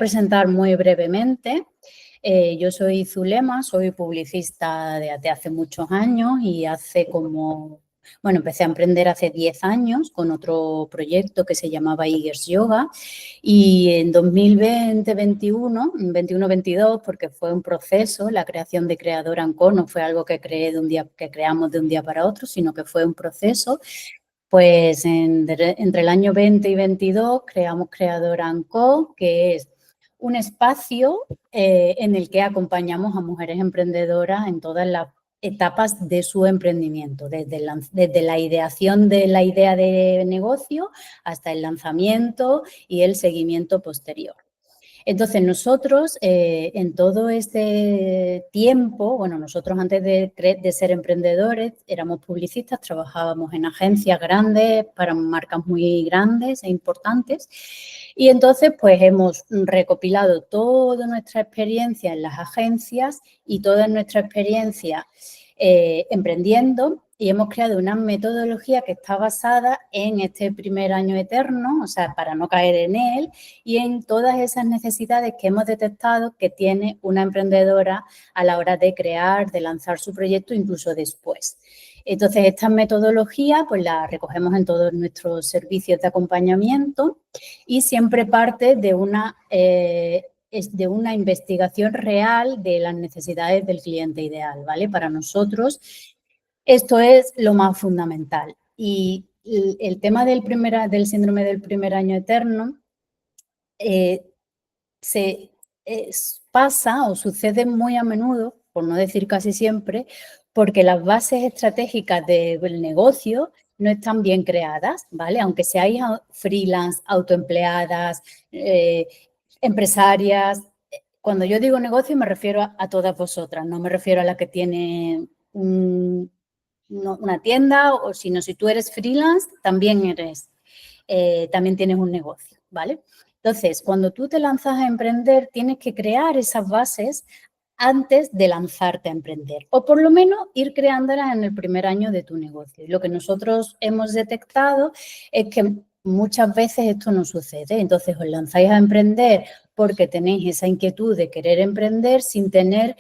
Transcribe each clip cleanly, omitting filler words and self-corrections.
presentar muy brevemente. Yo soy Zulema, soy publicista de hace muchos años y empecé a emprender hace 10 años con otro proyecto que se llamaba Igers Yoga y en 2020-21, porque fue un proceso, la creación de Creadora & Co no fue algo que creamos de un día para otro, sino que fue un proceso. Pues entre el año 20 y 22 creamos Creadora & Co, que es un espacio en el que acompañamos a mujeres emprendedoras en todas las etapas de su emprendimiento, desde la ideación de la idea de negocio hasta el lanzamiento y el seguimiento posterior. Entonces, nosotros en todo este tiempo, nosotros antes de ser emprendedores éramos publicistas, trabajábamos en agencias grandes para marcas muy grandes e importantes y entonces pues hemos recopilado toda nuestra experiencia en las agencias y toda nuestra experiencia emprendiendo y hemos creado una metodología que está basada en este primer año eterno, o sea, para no caer en él, y en todas esas necesidades que hemos detectado que tiene una emprendedora a la hora de crear, de lanzar su proyecto, incluso después. Entonces, esta metodología pues la recogemos en todos nuestros servicios de acompañamiento y siempre parte de una investigación real de las necesidades del cliente ideal, ¿vale? Para nosotros esto es lo más fundamental. Y el tema del síndrome del primer año eterno pasa o sucede muy a menudo, por no decir casi siempre, porque las bases estratégicas del negocio no están bien creadas, ¿vale? Aunque seáis freelance, autoempleadas, empresarias. Cuando yo digo negocio me refiero a todas vosotras, no me refiero a la que tiene una tienda, o sino si tú eres freelance, también tienes un negocio, ¿vale? Entonces, cuando tú te lanzas a emprender, tienes que crear esas bases antes de lanzarte a emprender, o por lo menos ir creándolas en el primer año de tu negocio. Y lo que nosotros hemos detectado es que muchas veces esto no sucede. Entonces, os lanzáis a emprender porque tenéis esa inquietud de querer emprender sin tener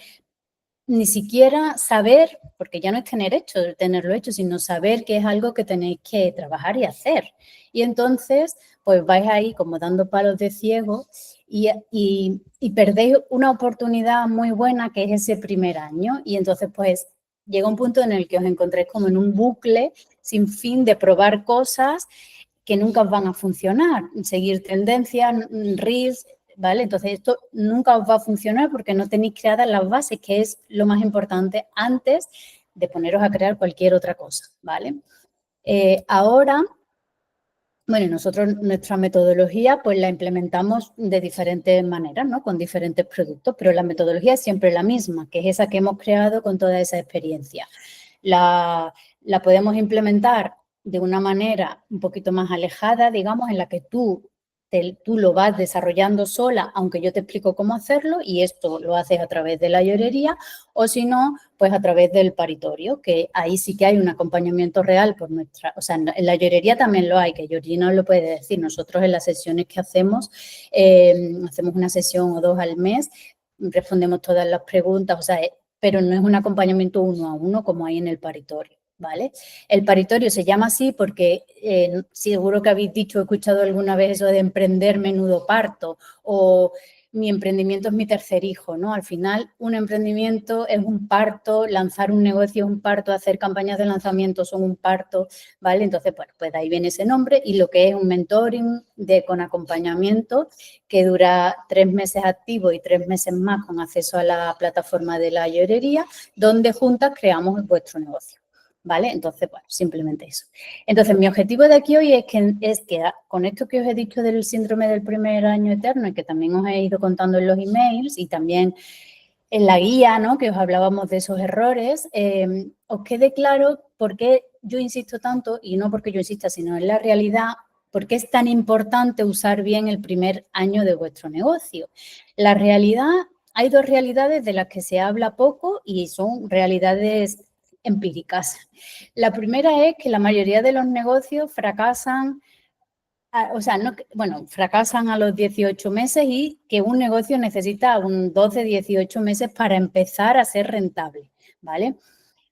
ni siquiera saber, porque ya no es tenerlo hecho, sino saber que es algo que tenéis que trabajar y hacer. Y entonces, pues vais ahí como dando palos de ciego y perdéis una oportunidad muy buena que es ese primer año. Y entonces, pues, llega un punto en el que os encontréis como en un bucle sin fin de probar cosas que nunca os van a funcionar. Seguir tendencias, reels, ¿vale? Entonces, esto nunca os va a funcionar porque no tenéis creadas las bases, que es lo más importante antes de poneros a crear cualquier otra cosa, ¿vale? Ahora, nosotros nuestra metodología pues la implementamos de diferentes maneras, ¿no? Con diferentes productos, pero la metodología es siempre la misma, que es esa que hemos creado con toda esa experiencia. La podemos implementar de una manera un poquito más alejada, digamos, en la que tú lo vas desarrollando sola, aunque yo te explico cómo hacerlo, y esto lo haces a través de la llorería, o si no, pues a través del paritorio, que ahí sí que hay un acompañamiento real o sea, en la llorería también lo hay, que Georgina os lo puede decir. Nosotros en las sesiones que hacemos una sesión o 2 al mes, respondemos todas las preguntas, o sea, pero no es un acompañamiento 1 a 1 como hay en el paritorio, ¿vale? El paritorio se llama así porque seguro que habéis escuchado alguna vez eso de emprender menudo parto o mi emprendimiento es mi tercer hijo, ¿no? Al final, un emprendimiento es un parto, lanzar un negocio es un parto, hacer campañas de lanzamiento son un parto, ¿vale? Entonces, bueno, pues de ahí viene ese nombre y lo que es un mentoring con acompañamiento que dura 3 meses activo y 3 meses más con acceso a la plataforma de la llorería, donde juntas creamos vuestro negocio. ¿Vale? Entonces, bueno, simplemente eso. Entonces, mi objetivo de aquí hoy es que con esto que os he dicho del síndrome del primer año eterno y que también os he ido contando en los emails y también en la guía, ¿no? Que os hablábamos de esos errores, os quede claro por qué yo insisto tanto, y no porque yo insista, sino en la realidad, por qué es tan importante usar bien el primer año de vuestro negocio. La realidad, hay 2 realidades de las que se habla poco y son realidades empíricas. La primera es que la mayoría de los negocios fracasan o sea, no, bueno, fracasan a los 18 meses y que un negocio necesita un 12, 18 meses para empezar a ser rentable, ¿vale?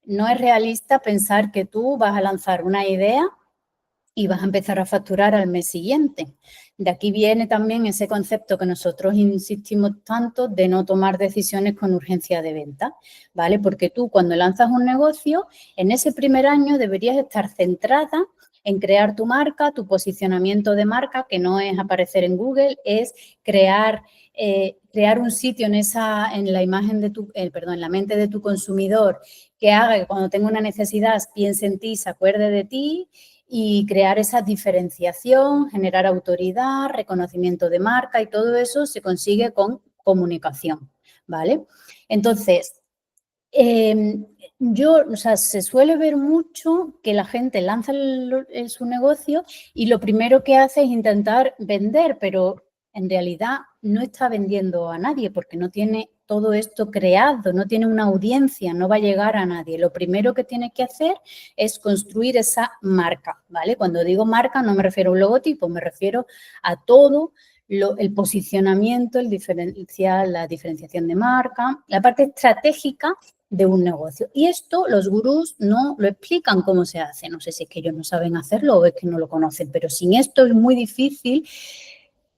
No es realista pensar que tú vas a lanzar una idea y vas a empezar a facturar al mes siguiente. De aquí viene también ese concepto que nosotros insistimos tanto de no tomar decisiones con urgencia de venta, ¿vale? Porque tú cuando lanzas un negocio, en ese primer año deberías estar centrada en crear tu marca, tu posicionamiento de marca, que no es aparecer en Google, es crear un sitio en la imagen de en la mente de tu consumidor que haga que cuando tenga una necesidad piense en ti, se acuerde de ti y crear esa diferenciación, generar autoridad, reconocimiento de marca y todo eso se consigue con comunicación, ¿vale? Entonces, o sea, se suele ver mucho que la gente lanza su negocio y lo primero que hace es intentar vender, pero en realidad no está vendiendo a nadie porque no tiene todo esto creado, no tiene una audiencia, no va a llegar a nadie. Lo primero que tiene que hacer es construir esa marca, ¿vale? Cuando digo marca no me refiero a un logotipo, me refiero a todo el posicionamiento, el diferencial, la diferenciación de marca, la parte estratégica de un negocio. Y esto los gurús no lo explican cómo se hace. No sé si es que ellos no saben hacerlo o es que no lo conocen, pero sin esto es muy difícil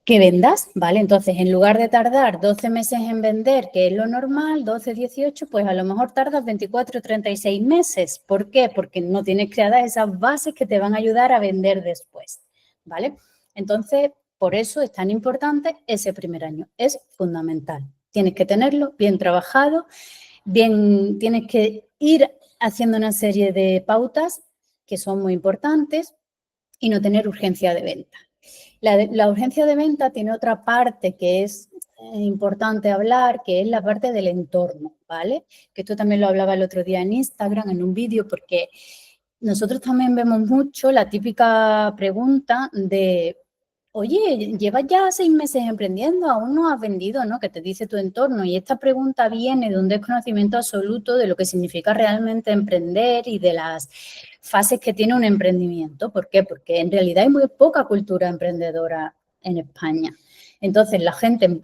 que vendas, ¿vale? Entonces, en lugar de tardar 12 meses en vender, que es lo normal, 12, 18, pues a lo mejor tardas 24, 36 meses. ¿Por qué? Porque no tienes creadas esas bases que te van a ayudar a vender después, ¿vale? Entonces, por eso es tan importante ese primer año. Es fundamental. Tienes que tenerlo bien trabajado, tienes que ir haciendo una serie de pautas que son muy importantes y no tener urgencia de venta. La urgencia de venta tiene otra parte que es importante hablar, que es la parte del entorno, ¿vale? Que esto también lo hablaba el otro día en Instagram, en un vídeo, porque nosotros también vemos mucho la típica pregunta de, oye, llevas ya 6 meses emprendiendo, aún no has vendido, ¿no? Que te dice tu entorno. Y esta pregunta viene de un desconocimiento absoluto de lo que significa realmente emprender y de las fases que tiene un emprendimiento. ¿Por qué? Porque en realidad hay muy poca cultura emprendedora en España. Entonces, la gente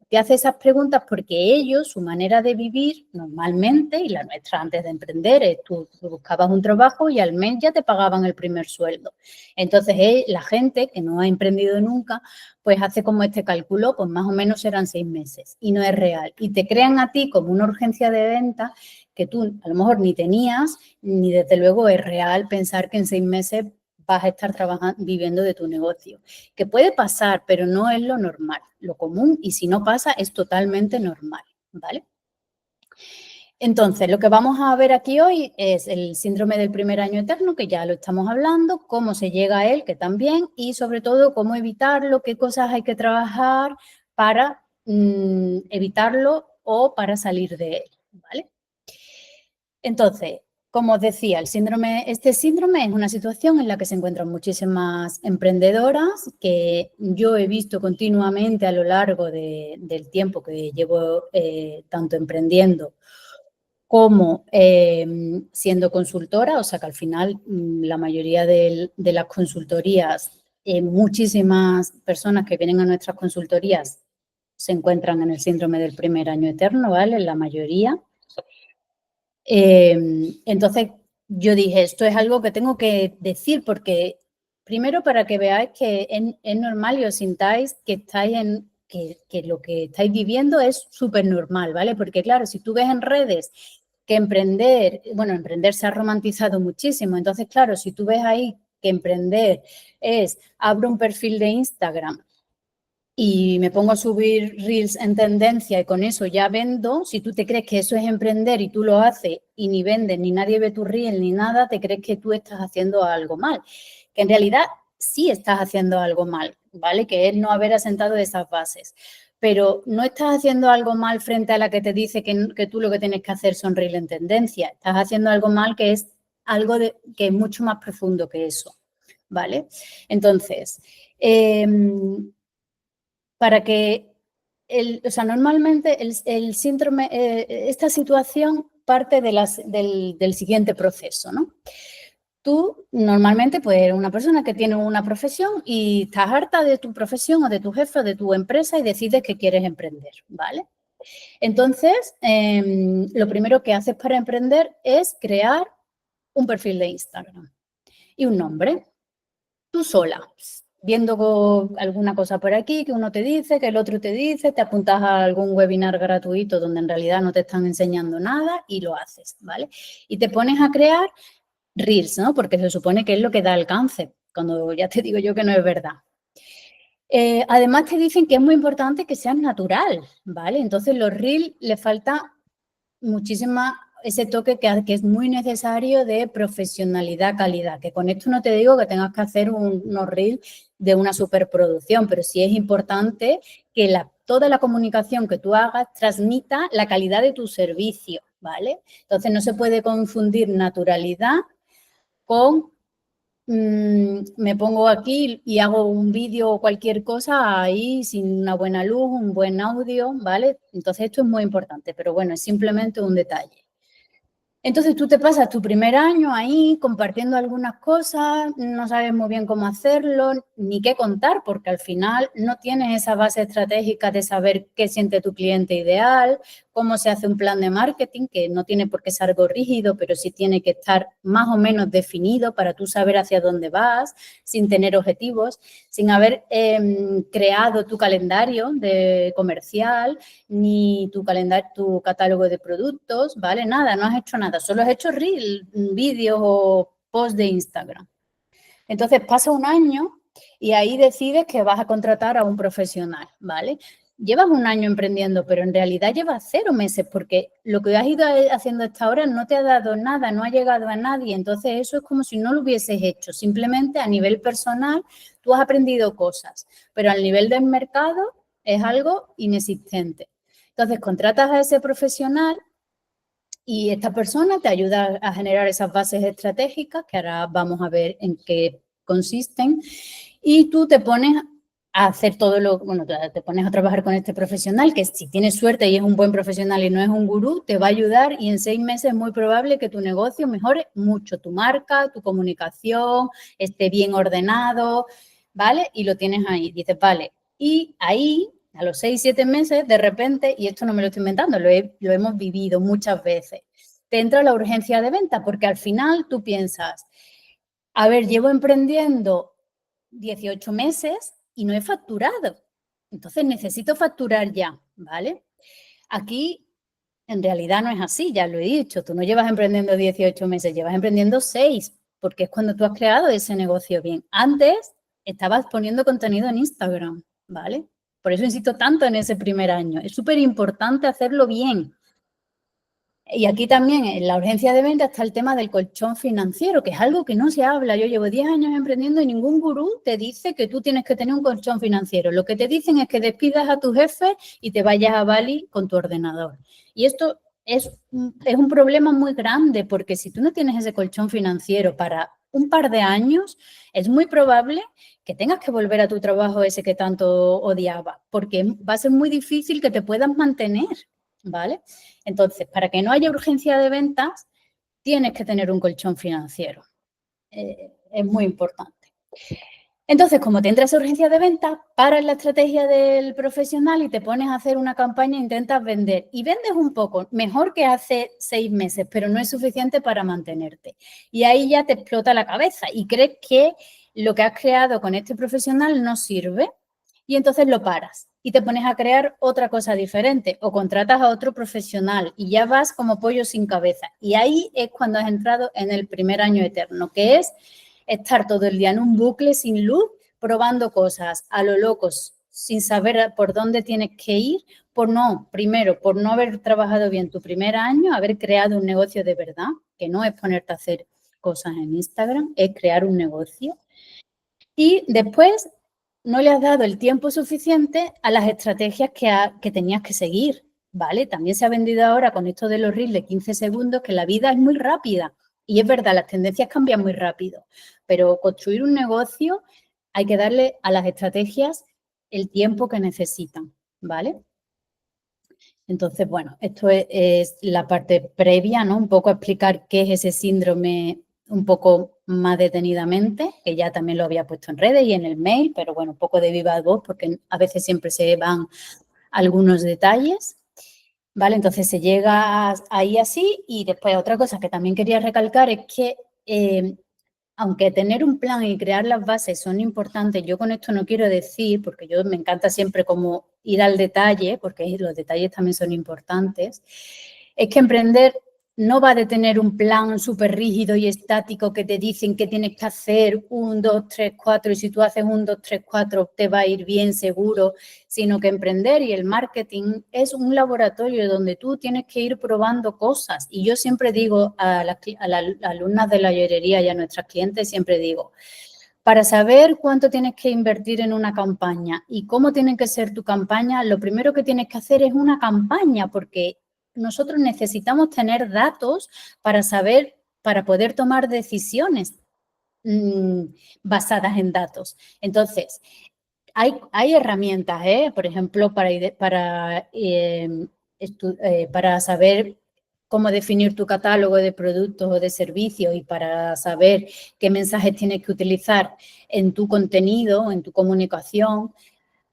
te hace esas preguntas porque ellos, su manera de vivir normalmente, y la nuestra antes de emprender, es tú buscabas un trabajo y al mes ya te pagaban el primer sueldo. Entonces, la gente que no ha emprendido nunca, pues hace como este cálculo, pues más o menos serán 6 meses y no es real. Y te crean a ti como una urgencia de venta que tú a lo mejor ni tenías, ni desde luego es real pensar que en 6 meses vas a estar viviendo de tu negocio. Que puede pasar, pero no es lo normal, lo común, y si no pasa es totalmente normal, ¿vale? Entonces, lo que vamos a ver aquí hoy es el síndrome del primer año eterno, que ya lo estamos hablando, cómo se llega a él, que también, y sobre todo cómo evitarlo, qué cosas hay que trabajar para evitarlo o para salir de él, ¿vale? Entonces, como os decía, este síndrome es una situación en la que se encuentran muchísimas emprendedoras que yo he visto continuamente a lo largo del tiempo que llevo tanto emprendiendo como siendo consultora, o sea que al final la mayoría de las consultorías, muchísimas personas que vienen a nuestras consultorías se encuentran en el síndrome del primer año eterno, ¿vale? La mayoría. Entonces, yo dije, esto es algo que tengo que decir porque, primero, para que veáis que es normal y os sintáis que estáis que lo que estáis viviendo es súper normal, ¿vale? Porque, claro, si tú ves en redes que emprender se ha romantizado muchísimo. Entonces, claro, si tú ves ahí que emprender es, abro un perfil de Instagram y me pongo a subir reels en tendencia y con eso ya vendo, si tú te crees que eso es emprender y tú lo haces y ni vendes, ni nadie ve tu reel ni nada, te crees que tú estás haciendo algo mal. Que en realidad sí estás haciendo algo mal, ¿vale? Que es no haber asentado esas bases. Pero no estás haciendo algo mal frente a la que te dice que tú lo que tienes que hacer son reel en tendencia. Estás haciendo algo mal que es algo que es mucho más profundo que eso, ¿vale? Entonces, para que, o sea, normalmente el síndrome, esta situación parte del siguiente proceso, ¿no? Tú normalmente pues eres una persona que tiene una profesión y estás harta de tu profesión o de tu jefe o de tu empresa y decides que quieres emprender, ¿vale? Entonces, lo primero que haces para emprender es crear un perfil de Instagram y un nombre, tú sola, viendo alguna cosa por aquí que uno te dice, que el otro te dice, te apuntas a algún webinar gratuito donde en realidad no te están enseñando nada y lo haces, ¿vale? Y te pones a crear Reels, ¿no? Porque se supone que es lo que da alcance, cuando ya te digo yo que no es verdad. Además te dicen que es muy importante que seas natural, ¿vale? Entonces los Reels le falta muchísima ese toque que es muy necesario de profesionalidad, calidad, que con esto no te digo que tengas que hacer unos reels de una superproducción, pero sí es importante que toda la comunicación que tú hagas transmita la calidad de tu servicio, ¿vale? Entonces no se puede confundir naturalidad con me pongo aquí y hago un vídeo o cualquier cosa ahí sin una buena luz, un buen audio, ¿vale? Entonces esto es muy importante, pero bueno, es simplemente un detalle. Entonces tú te pasas tu primer año ahí compartiendo algunas cosas, no sabes muy bien cómo hacerlo, ni qué contar, porque al final no tienes esa base estratégica de saber qué siente tu cliente ideal, cómo se hace un plan de marketing, que no tiene por qué ser algo rígido, pero sí tiene que estar más o menos definido para tú saber hacia dónde vas, sin tener objetivos, sin haber creado tu calendario de comercial, ni tu calendario, tu catálogo de productos, ¿vale? Nada, no has hecho nada, solo has hecho reel, vídeos o posts de Instagram. Entonces pasa un año y ahí decides que vas a contratar a un profesional, ¿vale? Llevas un año emprendiendo, pero en realidad llevas 0 meses porque lo que has ido haciendo hasta ahora no te ha dado nada, no ha llegado a nadie. Entonces eso es como si no lo hubieses hecho. Simplemente a nivel personal tú has aprendido cosas, pero al nivel del mercado es algo inexistente. Entonces contratas a ese profesional y esta persona te ayuda a generar esas bases estratégicas, que ahora vamos a ver en qué consisten, y tú te pones a hacer todo bueno, te pones a trabajar con este profesional, que si tienes suerte y es un buen profesional y no es un gurú, te va a ayudar y en 6 meses es muy probable que tu negocio mejore mucho, tu marca, tu comunicación, esté bien ordenado, ¿vale? Y lo tienes ahí, dices, vale, y ahí a los 6, 7 meses, de repente, y esto no me lo estoy inventando, lo hemos vivido muchas veces, te entra la urgencia de venta porque al final tú piensas, a ver, llevo emprendiendo 18 meses y no he facturado. Entonces necesito facturar ya, ¿vale? Aquí en realidad no es así, ya lo he dicho, tú no llevas emprendiendo 18 meses, llevas emprendiendo 6, porque es cuando tú has creado ese negocio bien. Antes estabas poniendo contenido en Instagram, ¿vale? Por eso insisto tanto en ese primer año. Es súper importante hacerlo bien. Y aquí también en la urgencia de venta está el tema del colchón financiero, que es algo que no se habla. Yo llevo 10 años emprendiendo y ningún gurú te dice que tú tienes que tener un colchón financiero. Lo que te dicen es que despidas a tu jefe y te vayas a Bali con tu ordenador. Y esto es un problema muy grande porque si tú no tienes ese colchón financiero para un par de años, es muy probable que tengas que volver a tu trabajo ese que tanto odiabas, porque va a ser muy difícil que te puedas mantener, ¿vale? Entonces, para que no haya urgencia de ventas, tienes que tener un colchón financiero. Es muy importante. Entonces, como te entra esa urgencia de ventas, paras la estrategia del profesional y te pones a hacer una campaña e intentas vender. Y vendes un poco, mejor que hace 6 meses, pero no es suficiente para mantenerte. Y ahí ya te explota la cabeza y crees que lo que has creado con este profesional no sirve y entonces lo paras y te pones a crear otra cosa diferente o contratas a otro profesional y ya vas como pollo sin cabeza. Y ahí es cuando has entrado en el primer año eterno, que es estar todo el día en un bucle sin luz, probando cosas a lo locos, sin saber por dónde tienes que ir, primero, por no haber trabajado bien tu primer año, haber creado un negocio de verdad, que no es ponerte a hacer cosas en Instagram, es crear un negocio. Y después no le has dado el tiempo suficiente a las estrategias que tenías que seguir, ¿vale? También se ha vendido ahora con esto de los reels de 15 segundos que la vida es muy rápida. Y es verdad, las tendencias cambian muy rápido, pero construir un negocio hay que darle a las estrategias el tiempo que necesitan, ¿vale? Entonces, bueno, esto es la parte previa, ¿no? Un poco explicar qué es ese síndrome un poco más detenidamente, que ya también lo había puesto en redes y en el mail, pero bueno, un poco de viva voz porque a veces siempre se van algunos detalles, ¿vale? Entonces se llega ahí así y después otra cosa que también quería recalcar es que aunque tener un plan y crear las bases son importantes, yo con esto no quiero decir, porque yo me encanta siempre como ir al detalle, porque los detalles también son importantes, es que emprender no va de tener un plan súper rígido y estático que te dicen que tienes que hacer 1, 2, 3, 4 y si tú haces 1, 2, 3, 4 te va a ir bien seguro, sino que emprender y el marketing es un laboratorio donde tú tienes que ir probando cosas. Y yo siempre digo a las alumnas de la joyería y a nuestras clientes, siempre digo, para saber cuánto tienes que invertir en una campaña y cómo tiene que ser tu campaña, lo primero que tienes que hacer es una campaña, porque nosotros necesitamos tener datos para saber, para poder tomar decisiones basadas en datos. Entonces, hay herramientas, por ejemplo, para saber cómo definir tu catálogo de productos o de servicios y para saber qué mensajes tienes que utilizar en tu contenido, en tu comunicación.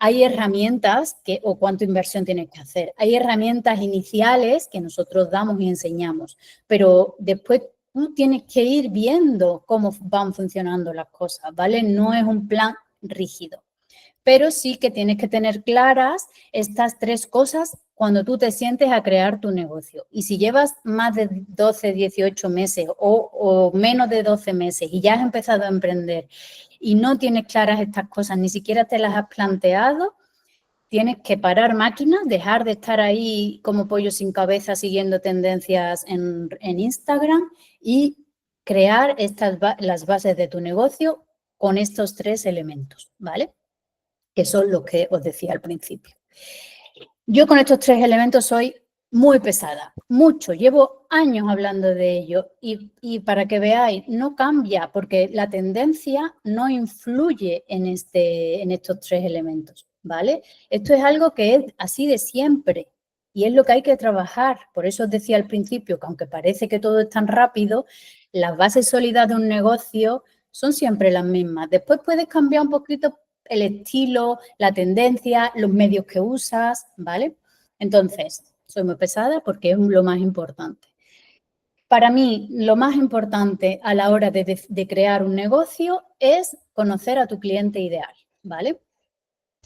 Hay herramientas o cuánta inversión tienes que hacer. Hay herramientas iniciales que nosotros damos y enseñamos, pero después tú tienes que ir viendo cómo van funcionando las cosas, ¿vale? No es un plan rígido, pero sí que tienes que tener claras estas 3 cosas cuando tú te sientes a crear tu negocio. Y si llevas más de 12, 18 meses o menos de 12 meses y ya has empezado a emprender y no tienes claras estas cosas, ni siquiera te las has planteado, tienes que parar máquinas, dejar de estar ahí como pollo sin cabeza siguiendo tendencias en Instagram y crear las bases de tu negocio con estos 3 elementos, ¿vale? Que son los que os decía al principio. Yo con estos 3 elementos soy muy pesada, mucho, llevo años hablando de ello y para que veáis, no cambia porque la tendencia no influye en estos 3 elementos, ¿vale? Esto es algo que es así de siempre y es lo que hay que trabajar. Por eso os decía al principio que aunque parece que todo es tan rápido, las bases sólidas de un negocio son siempre las mismas. Después puedes cambiar un poquito el estilo, la tendencia, los medios que usas, ¿vale? Entonces, soy muy pesada porque es lo más importante. Para mí, lo más importante a la hora de crear un negocio es conocer a tu cliente ideal, ¿vale?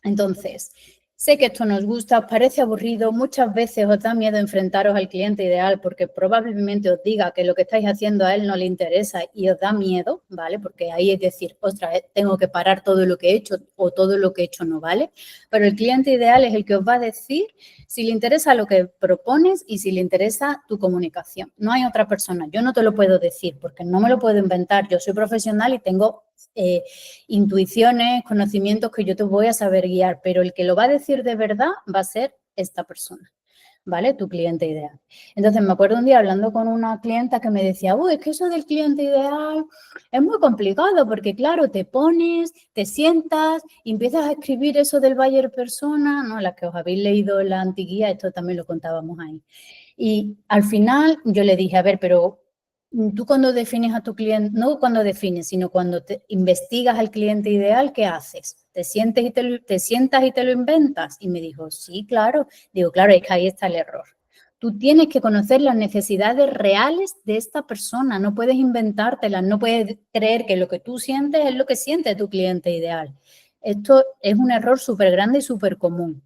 Entonces, sé que esto nos gusta, os parece aburrido, muchas veces os da miedo enfrentaros al cliente ideal porque probablemente os diga que lo que estáis haciendo a él no le interesa y os da miedo, ¿vale? Porque ahí es decir, ostras, tengo que parar todo lo que he hecho o todo lo que he hecho no vale. Pero el cliente ideal es el que os va a decir si le interesa lo que propones y si le interesa tu comunicación. No hay otra persona, yo no te lo puedo decir porque no me lo puedo inventar, yo soy profesional y tengo intuiciones, conocimientos que yo te voy a saber guiar, pero el que lo va a decir de verdad va a ser esta persona, ¿vale? Tu cliente ideal. Entonces, me acuerdo un día hablando con una clienta que me decía, uy, es que eso del cliente ideal es muy complicado porque, claro, te pones, te sientas y empiezas a escribir eso del buyer persona, ¿no? Las que os habéis leído la antiguía, esto también lo contábamos ahí. Y al final yo le dije, a ver, pero tú cuando defines a tu cliente, no cuando defines, sino cuando te investigas al cliente ideal, ¿qué haces? ¿Te sientes y te sientas y te lo inventas? Y me dijo, sí, claro. Digo, claro, es que ahí está el error. Tú tienes que conocer las necesidades reales de esta persona, no puedes inventártelas, no puedes creer que lo que tú sientes es lo que siente tu cliente ideal. Esto es un error súper grande y súper común.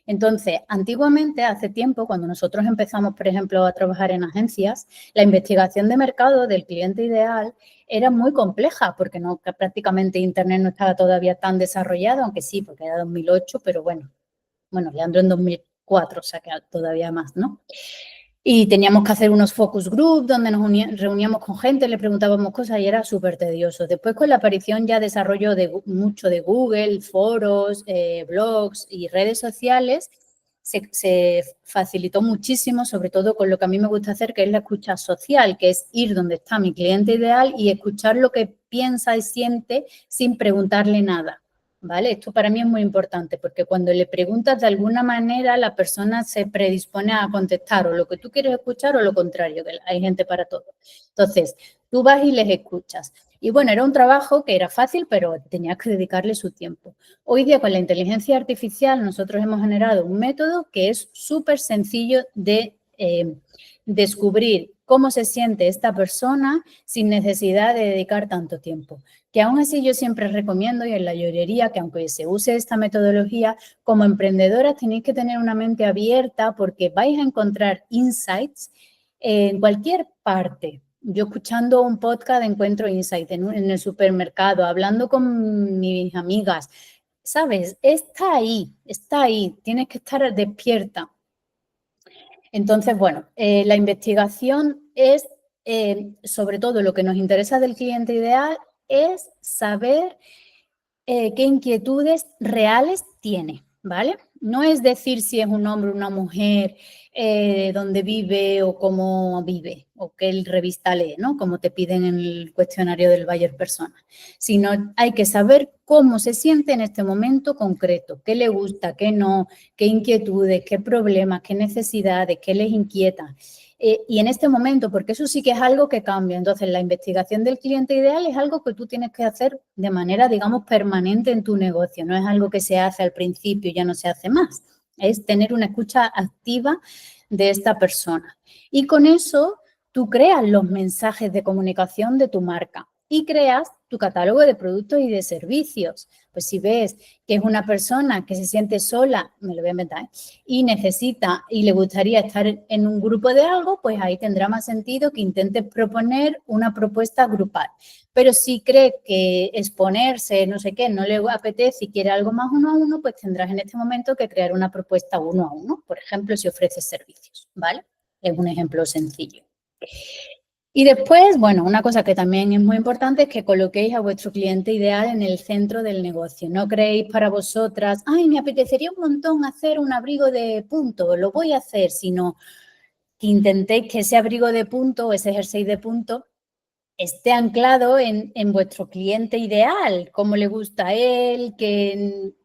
Entonces, antiguamente, hace tiempo, cuando nosotros empezamos, por ejemplo, a trabajar en agencias, la investigación de mercado del cliente ideal era muy compleja porque prácticamente Internet no estaba todavía tan desarrollado, aunque sí, porque era 2008, pero bueno, Leandro en 2004, o sea que todavía más, ¿no? Y teníamos que hacer unos focus group donde nos reuníamos con gente, le preguntábamos cosas y era súper tedioso. Después con la aparición ya desarrollo mucho de Google, foros, blogs y redes sociales, se facilitó muchísimo, sobre todo con lo que a mí me gusta hacer, que es la escucha social, que es ir donde está mi cliente ideal y escuchar lo que piensa y siente sin preguntarle nada. ¿Vale? Esto para mí es muy importante porque cuando le preguntas de alguna manera la persona se predispone a contestar o lo que tú quieres escuchar o lo contrario, que hay gente para todo. Entonces, tú vas y les escuchas. Y bueno, era un trabajo que era fácil, pero tenías que dedicarle su tiempo. Hoy día con la inteligencia artificial nosotros hemos generado un método que es súper sencillo de descubrir cómo se siente esta persona sin necesidad de dedicar tanto tiempo. Que aún así yo siempre recomiendo, y en la llorería, que aunque se use esta metodología, como emprendedoras tenéis que tener una mente abierta porque vais a encontrar insights en cualquier parte. Yo escuchando un podcast encuentro insight en el supermercado, hablando con mis amigas, ¿sabes? Está ahí, tienes que estar despierta. Entonces, bueno, la investigación es, sobre todo lo que nos interesa del cliente ideal, es saber qué inquietudes reales tiene, ¿vale? No es decir si es un hombre o una mujer, dónde vive o cómo vive, o qué revista lee, ¿no? Como te piden en el cuestionario del Bayer Persona, sino hay que saber cómo se siente en este momento concreto, qué le gusta, qué no, qué inquietudes, qué problemas, qué necesidades, qué les inquieta. Y en este momento, porque eso sí que es algo que cambia. Entonces, la investigación del cliente ideal es algo que tú tienes que hacer de manera, digamos, permanente en tu negocio. No es algo que se hace al principio y ya no se hace más. Es tener una escucha activa de esta persona. Y con eso, tú creas los mensajes de comunicación de tu marca y creas tu catálogo de productos y de servicios. Pues si ves que es una persona que se siente sola, me lo voy a inventar, y necesita y le gustaría estar en un grupo de algo, pues ahí tendrá más sentido que intentes proponer una propuesta grupal. Pero si cree que exponerse, no sé qué, no le apetece y quiere algo más uno a uno, pues tendrás en este momento que crear una propuesta uno a uno, por ejemplo, si ofreces servicios, ¿vale? Es un ejemplo sencillo. Y después, bueno, una cosa que también es muy importante es que coloquéis a vuestro cliente ideal en el centro del negocio. No creéis para vosotras, ay, me apetecería un montón hacer un abrigo de punto, lo voy a hacer, sino que intentéis que ese abrigo de punto o ese jersey de punto esté anclado en vuestro cliente ideal, cómo le gusta a él,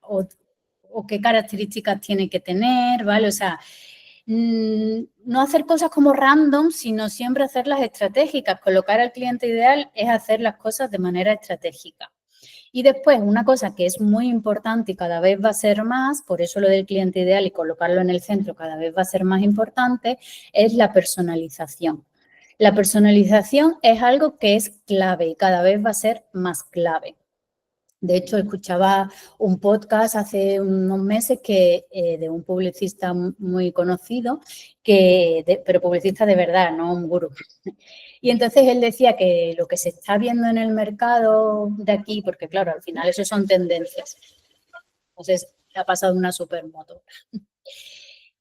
o qué características tiene que tener, ¿vale? O sea, no hacer cosas como random, sino siempre hacerlas estratégicas. Colocar al cliente ideal es hacer las cosas de manera estratégica. Y después, una cosa que es muy importante y cada vez va a ser más, por eso lo del cliente ideal y colocarlo en el centro cada vez va a ser más importante, es la personalización. La personalización es algo que es clave y cada vez va a ser más clave. De hecho, escuchaba un podcast hace unos meses de un publicista muy conocido, pero publicista de verdad, no un gurú. Y entonces él decía que lo que se está viendo en el mercado de aquí, porque claro, al final eso son tendencias. Entonces, ha pasado una supermoto.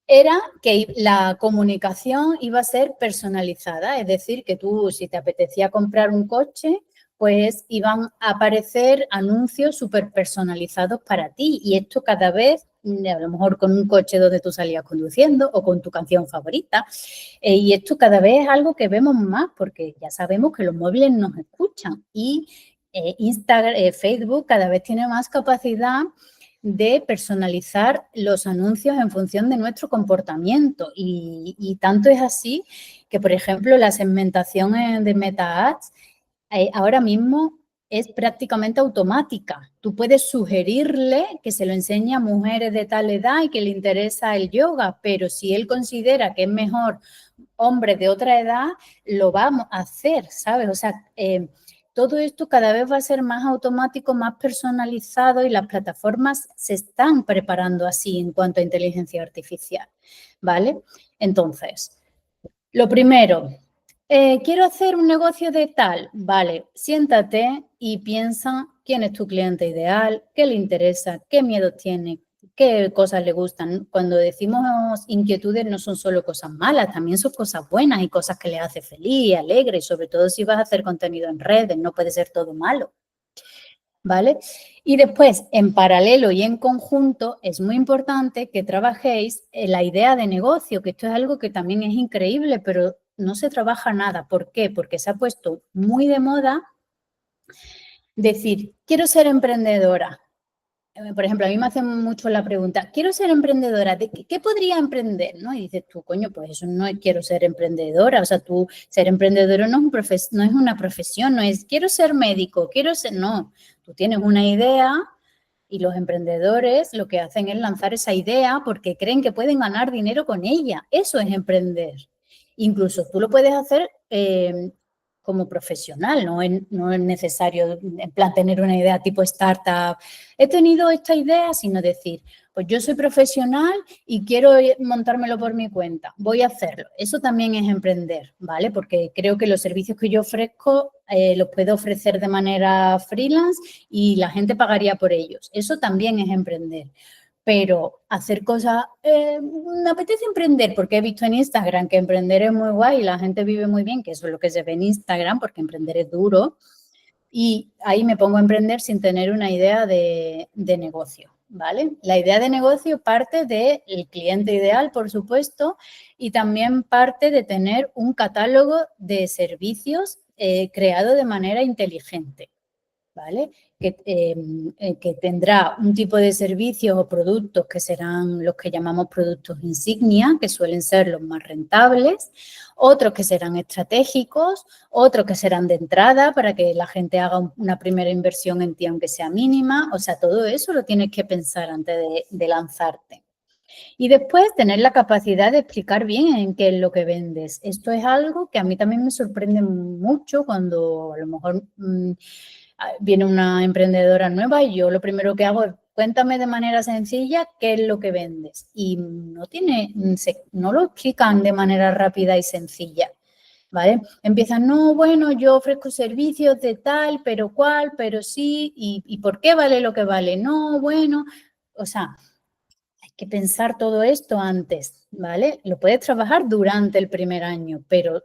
Era que la comunicación iba a ser personalizada, es decir, que tú, si te apetecía comprar un coche, pues iban a aparecer anuncios súper personalizados para ti. Y esto cada vez, a lo mejor con un coche donde tú salías conduciendo o con tu canción favorita. Y esto cada vez es algo que vemos más porque ya sabemos que los móviles nos escuchan. Y Instagram, Facebook cada vez tiene más capacidad de personalizar los anuncios en función de nuestro comportamiento. Y tanto es así que, por ejemplo, la segmentación de Meta Ads ahora mismo es prácticamente automática. Tú puedes sugerirle que se lo enseñe a mujeres de tal edad y que le interesa el yoga, pero si él considera que es mejor hombres de otra edad, lo vamos a hacer, ¿sabes? O sea, todo esto cada vez va a ser más automático, más personalizado y las plataformas se están preparando así en cuanto a inteligencia artificial, ¿vale? Entonces, lo primero, quiero hacer un negocio de tal, vale, siéntate y piensa quién es tu cliente ideal, qué le interesa, qué miedos tiene, qué cosas le gustan. Cuando decimos inquietudes no son solo cosas malas, también son cosas buenas y cosas que le hace feliz, alegre, y sobre todo si vas a hacer contenido en redes, no puede ser todo malo, ¿vale? Y después, en paralelo y en conjunto, es muy importante que trabajéis en la idea de negocio, que esto es algo que también es increíble, pero no se trabaja nada. ¿Por qué? Porque se ha puesto muy de moda decir, quiero ser emprendedora. por ejemplo, a mí me hacen mucho la pregunta, quiero ser emprendedora, ¿de qué podría emprender? ¿No? Y dices tú, coño, pues eso no es quiero ser emprendedora, o sea, tú ser emprendedora no es una profesión, no es quiero ser médico, no, tú tienes una idea y los emprendedores lo que hacen es lanzar esa idea porque creen que pueden ganar dinero con ella, eso es emprender. Incluso tú lo puedes hacer como profesional, no es necesario en plan tener una idea tipo startup. He tenido esta idea, sino decir, pues yo soy profesional y quiero montármelo por mi cuenta, voy a hacerlo. Eso también es emprender, ¿vale? Porque creo que los servicios que yo ofrezco los puedo ofrecer de manera freelance y la gente pagaría por ellos. Eso también es emprender. Pero hacer cosas, me apetece emprender porque he visto en Instagram que emprender es muy guay y la gente vive muy bien, que eso es lo que se ve en Instagram, porque emprender es duro. Y ahí me pongo a emprender sin tener una idea de negocio, ¿vale? La idea de negocio parte del cliente ideal, por supuesto, y también parte de tener un catálogo de servicios creado de manera inteligente, ¿vale? Que tendrá un tipo de servicios o productos que serán los que llamamos productos insignia, que suelen ser los más rentables, otros que serán estratégicos, otros que serán de entrada para que la gente haga una primera inversión en ti, aunque sea mínima. O sea, todo eso lo tienes que pensar antes de lanzarte. Y después tener la capacidad de explicar bien en qué es lo que vendes. Esto es algo que a mí también me sorprende mucho cuando a lo mejor viene una emprendedora nueva y yo lo primero que hago es cuéntame de manera sencilla qué es lo que vendes. Y no lo explican de manera rápida y sencilla. ¿Vale? Empiezan, no, bueno, yo ofrezco servicios de tal, pero cual, pero sí, y ¿por qué vale lo que vale? No, bueno, o sea, hay que pensar todo esto antes, ¿vale? Lo puedes trabajar durante el primer año, pero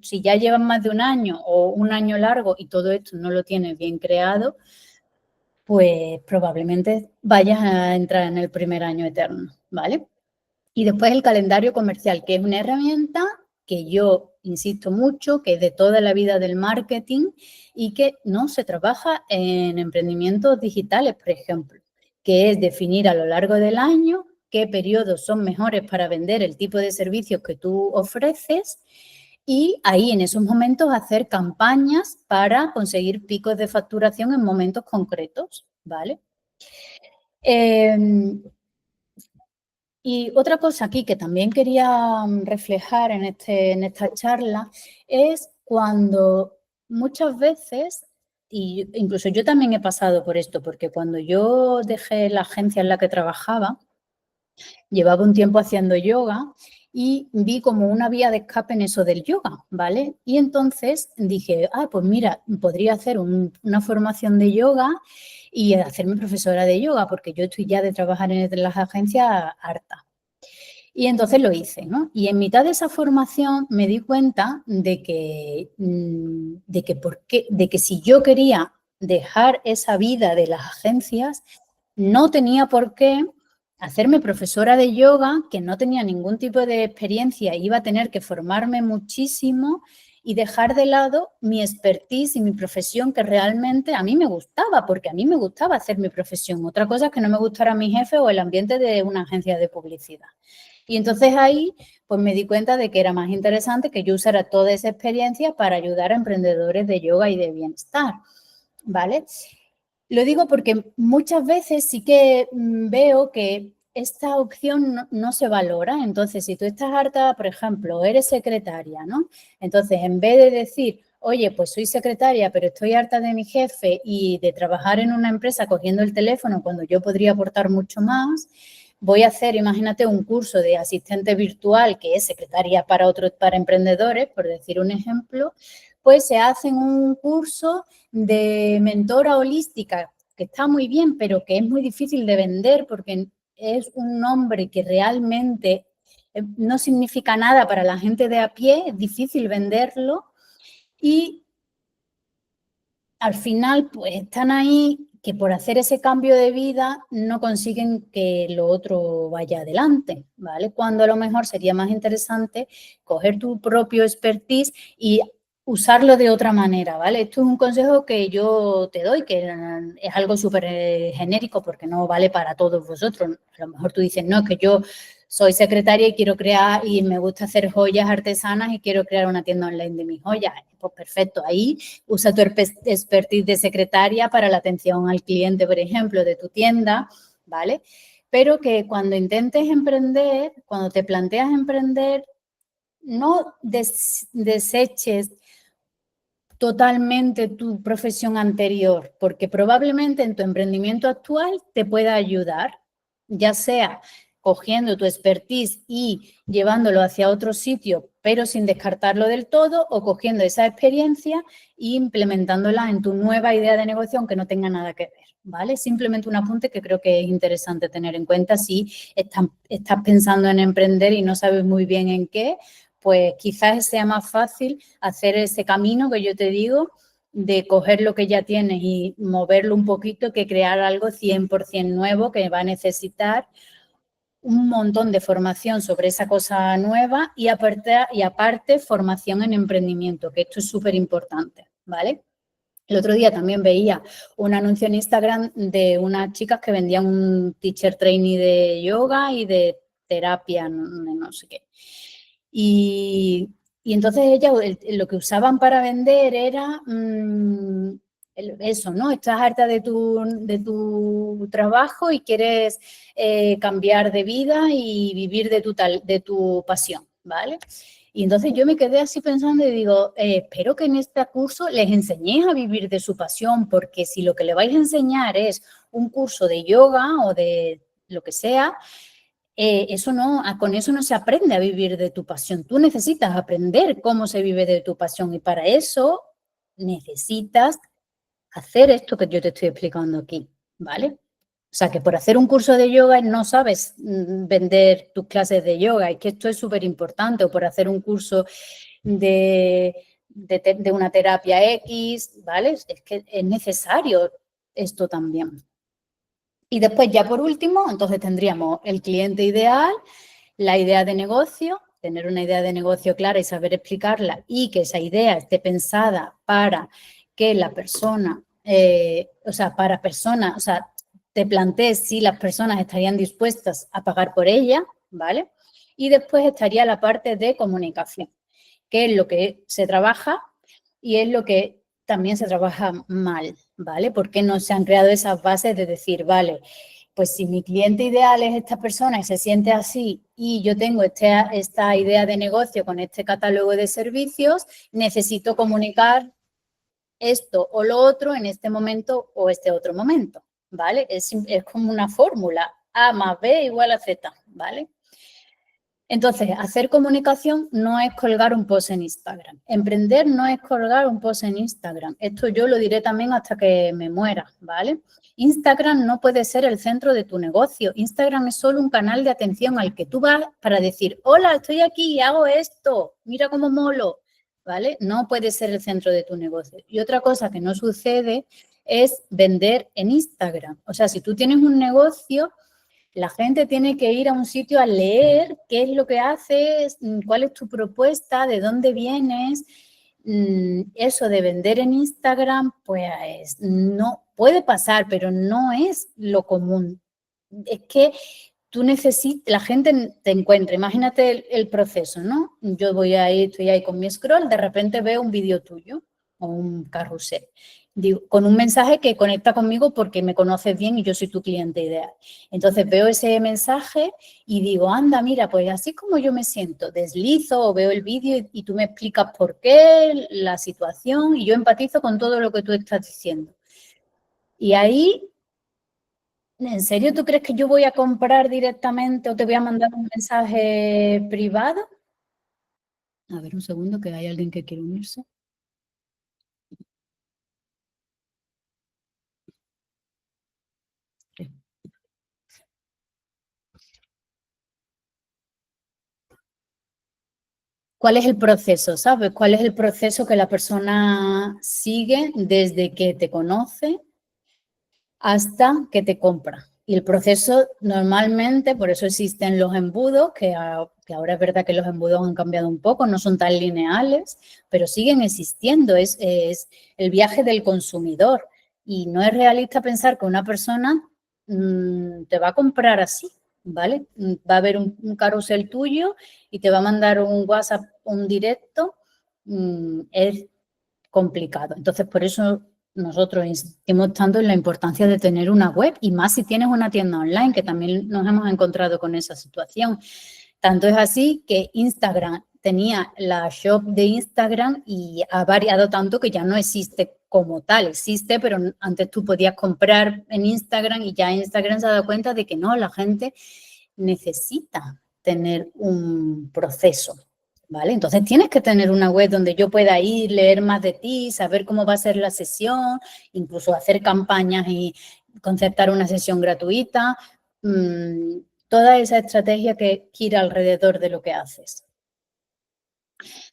si ya llevas más de un año o un año largo y todo esto no lo tienes bien creado, pues probablemente vayas a entrar en el primer año eterno, ¿vale? Y después el calendario comercial, que es una herramienta que yo insisto mucho, que es de toda la vida del marketing y que no se trabaja en emprendimientos digitales, por ejemplo, que es definir a lo largo del año qué periodos son mejores para vender el tipo de servicios que tú ofreces y ahí en esos momentos hacer campañas para conseguir picos de facturación en momentos concretos, ¿vale? Y otra cosa aquí que también quería reflejar en esta charla es cuando muchas veces, y incluso yo también he pasado por esto, porque cuando yo dejé la agencia en la que trabajaba, llevaba un tiempo haciendo yoga y vi como una vía de escape en eso del yoga, ¿vale? Y entonces dije, pues mira, podría hacer una formación de yoga y hacerme profesora de yoga, porque yo estoy ya de trabajar en las agencias harta. Y entonces lo hice, ¿no? Y en mitad de esa formación me di cuenta de que si yo quería dejar esa vida de las agencias, no tenía por qué hacerme profesora de yoga, que no tenía ningún tipo de experiencia, iba a tener que formarme muchísimo y dejar de lado mi expertise y mi profesión que realmente a mí me gustaba, porque a mí me gustaba hacer mi profesión. Otra cosa es que no me gustara mi jefe o el ambiente de una agencia de publicidad. Y entonces ahí pues me di cuenta de que era más interesante que yo usara toda esa experiencia para ayudar a emprendedores de yoga y de bienestar, ¿vale? Lo digo porque muchas veces sí que veo que esta opción no se valora. Entonces, si tú estás harta, por ejemplo, eres secretaria, ¿no? Entonces, en vez de decir, oye, pues soy secretaria, pero estoy harta de mi jefe y de trabajar en una empresa cogiendo el teléfono cuando yo podría aportar mucho más, voy a hacer, imagínate, un curso de asistente virtual que es secretaria para emprendedores, por decir un ejemplo, pues se hacen un curso de mentora holística, que está muy bien, pero que es muy difícil de vender porque es un nombre que realmente no significa nada para la gente de a pie, es difícil venderlo y al final pues están ahí que por hacer ese cambio de vida no consiguen que lo otro vaya adelante, ¿vale? Cuando a lo mejor sería más interesante coger tu propio expertise y usarlo de otra manera, ¿vale? Esto es un consejo que yo te doy, que es algo súper genérico porque no vale para todos vosotros. A lo mejor tú dices, no, es que yo soy secretaria y quiero crear y me gusta hacer joyas artesanas y quiero crear una tienda online de mis joyas. Pues perfecto, ahí usa tu expertise de secretaria para la atención al cliente, por ejemplo, de tu tienda, ¿vale? Pero que cuando intentes emprender, cuando te planteas emprender, no deseches totalmente tu profesión anterior, porque probablemente en tu emprendimiento actual te pueda ayudar, ya sea cogiendo tu expertise y llevándolo hacia otro sitio, pero sin descartarlo del todo, o cogiendo esa experiencia e implementándola en tu nueva idea de negocio, aunque no tenga nada que ver, ¿vale? Simplemente un apunte que creo que es interesante tener en cuenta si estás pensando en emprender y no sabes muy bien en qué, pues quizás sea más fácil hacer ese camino que yo te digo de coger lo que ya tienes y moverlo un poquito que crear algo 100% nuevo que va a necesitar un montón de formación sobre esa cosa nueva y aparte formación en emprendimiento, que esto es súper importante, ¿vale? El otro día también veía un anuncio en Instagram de unas chicas que vendían un teacher trainee de yoga y de terapia, no sé qué. Y entonces ellas lo que usaban para vender era eso, ¿no? Estás harta de tu trabajo y quieres cambiar de vida y vivir de tu pasión, ¿vale? Y entonces yo me quedé así pensando y digo, espero que en este curso les enseñéis a vivir de su pasión, porque si lo que le vais a enseñar es un curso de yoga o de lo que sea, con eso no se aprende a vivir de tu pasión. Tú necesitas aprender cómo se vive de tu pasión y para eso necesitas hacer esto que yo te estoy explicando aquí, ¿vale? O sea, que por hacer un curso de yoga no sabes vender tus clases de yoga, es que esto es súper importante, o por hacer un curso de una terapia X, ¿vale? Es que es necesario esto también. Y después, ya por último, entonces tendríamos el cliente ideal, la idea de negocio, tener una idea de negocio clara y saber explicarla y que esa idea esté pensada para que la persona, te plantees si las personas estarían dispuestas a pagar por ella, ¿vale? Y después estaría la parte de comunicación, que es lo que se trabaja y es lo que también se trabaja mal, ¿vale? Porque no se han creado esas bases de decir, vale, pues si mi cliente ideal es esta persona y se siente así y yo tengo esta idea de negocio con este catálogo de servicios, necesito comunicar esto o lo otro en este momento o este otro momento, ¿vale? Es como una fórmula, A más B igual a Z, ¿vale? Entonces, hacer comunicación no es colgar un post en Instagram. Emprender no es colgar un post en Instagram. Esto yo lo diré también hasta que me muera, ¿vale? Instagram no puede ser el centro de tu negocio. Instagram es solo un canal de atención al que tú vas para decir, hola, estoy aquí y hago esto, mira cómo molo, ¿vale? No puede ser el centro de tu negocio. Y otra cosa que no sucede es vender en Instagram. O sea, si tú tienes un negocio, la gente tiene que ir a un sitio a leer qué es lo que haces, cuál es tu propuesta, de dónde vienes. Eso de vender en Instagram, pues no puede pasar, pero no es lo común. Es que tú necesitas, la gente te encuentra, imagínate el proceso, ¿no? Yo estoy ahí con mi scroll, de repente veo un vídeo tuyo o un carrusel. Digo, con un mensaje que conecta conmigo porque me conoces bien y yo soy tu cliente ideal. Entonces veo ese mensaje y digo, anda, mira, pues así como yo me siento, deslizo o veo el vídeo y tú me explicas por qué, la situación y yo empatizo con todo lo que tú estás diciendo. Y ahí, ¿en serio tú crees que yo voy a comprar directamente o te voy a mandar un mensaje privado? A ver, un segundo, que hay alguien que quiere unirse. ¿Cuál es el proceso, sabes? ¿Cuál es el proceso que la persona sigue desde que te conoce hasta que te compra? Y el proceso normalmente, por eso existen los embudos, que ahora es verdad que los embudos han cambiado un poco, no son tan lineales, pero siguen existiendo, es el viaje del consumidor. Y no es realista pensar que una persona te va a comprar así, ¿vale? Va a ver un carrusel tuyo y te va a mandar un WhatsApp, un directo, es complicado. Entonces, por eso nosotros insistimos tanto en la importancia de tener una web y más si tienes una tienda online, que también nos hemos encontrado con esa situación. Tanto es así que Instagram tenía la shop de Instagram y ha variado tanto que ya no existe como tal. Existe, pero antes tú podías comprar en Instagram y ya Instagram se ha dado cuenta de que no, la gente necesita tener un proceso, ¿vale? Entonces tienes que tener una web donde yo pueda ir, leer más de ti, saber cómo va a ser la sesión, incluso hacer campañas y concertar una sesión gratuita, toda esa estrategia que gira alrededor de lo que haces.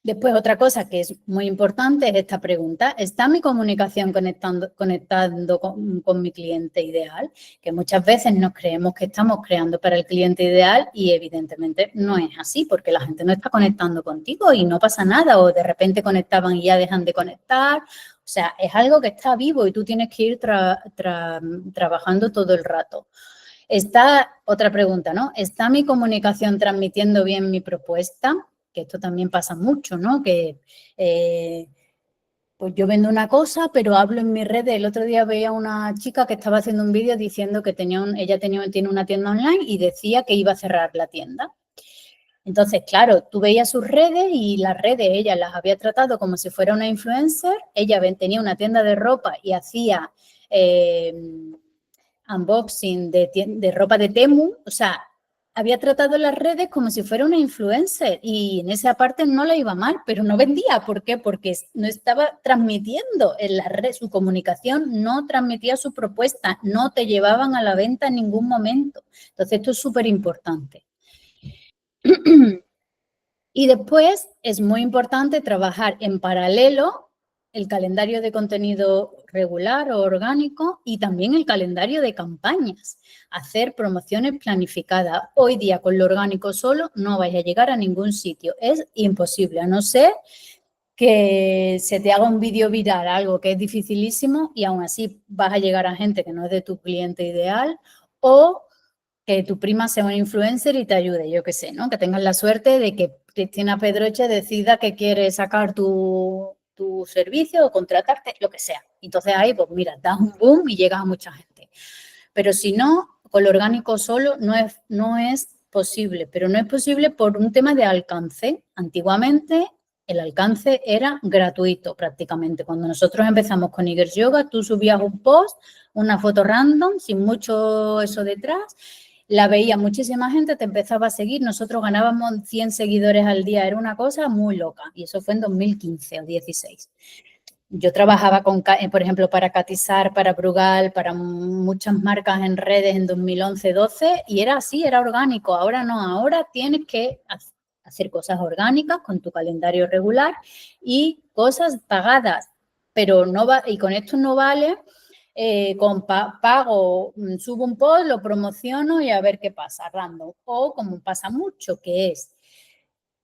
Después, otra cosa que es muy importante es esta pregunta. ¿Está mi comunicación conectando con mi cliente ideal? Que muchas veces nos creemos que estamos creando para el cliente ideal y evidentemente no es así porque la gente no está conectando contigo y no pasa nada o de repente conectaban y ya dejan de conectar. O sea, es algo que está vivo y tú tienes que ir trabajando todo el rato. Está otra pregunta, ¿no? ¿Está mi comunicación transmitiendo bien mi propuesta? Que esto también pasa mucho, ¿no? Que pues yo vendo una cosa, pero hablo en mis redes. El otro día veía una chica que estaba haciendo un vídeo diciendo que tiene una tienda online y decía que iba a cerrar la tienda. Entonces, claro, tú veías sus redes y las redes ella las había tratado como si fuera una influencer. Ella tenía una tienda de ropa y hacía unboxing de ropa de Temu, o sea, había tratado las redes como si fuera una influencer y en esa parte no la iba mal, pero no vendía. ¿Por qué? Porque no estaba transmitiendo en la red, su comunicación no transmitía su propuesta, no te llevaban a la venta en ningún momento. Entonces, esto es súper importante. Y después es muy importante trabajar en paralelo el calendario de contenido regular o orgánico y también el calendario de campañas. Hacer promociones planificadas. Hoy día con lo orgánico solo no vais a llegar a ningún sitio. Es imposible, a no ser que se te haga un vídeo viral, algo que es dificilísimo y aún así vas a llegar a gente que no es de tu cliente ideal o que tu prima sea una influencer y te ayude, yo qué sé, ¿no? Que tengas la suerte de que Cristina Pedroche decida que quiere sacar tu servicio o contratarte, lo que sea. Entonces ahí, pues mira, das un boom y llegas a mucha gente. Pero si no, con lo orgánico solo no es posible, pero no es posible por un tema de alcance. Antiguamente el alcance era gratuito prácticamente. Cuando nosotros empezamos con Igers Yoga, tú subías un post, una foto random, sin mucho eso detrás, la veía muchísima gente, te empezaba a seguir, nosotros ganábamos 100 seguidores al día, era una cosa muy loca y eso fue en 2015 o 16. Yo trabajaba por ejemplo, para Catizar, para Brugal, para muchas marcas en redes en 2011-12 y era así, era orgánico. Ahora no, ahora tienes que hacer cosas orgánicas con tu calendario regular y cosas pagadas, pero no va, y con esto no vale con pago, subo un post, lo promociono y a ver qué pasa, random. O como pasa mucho, que es,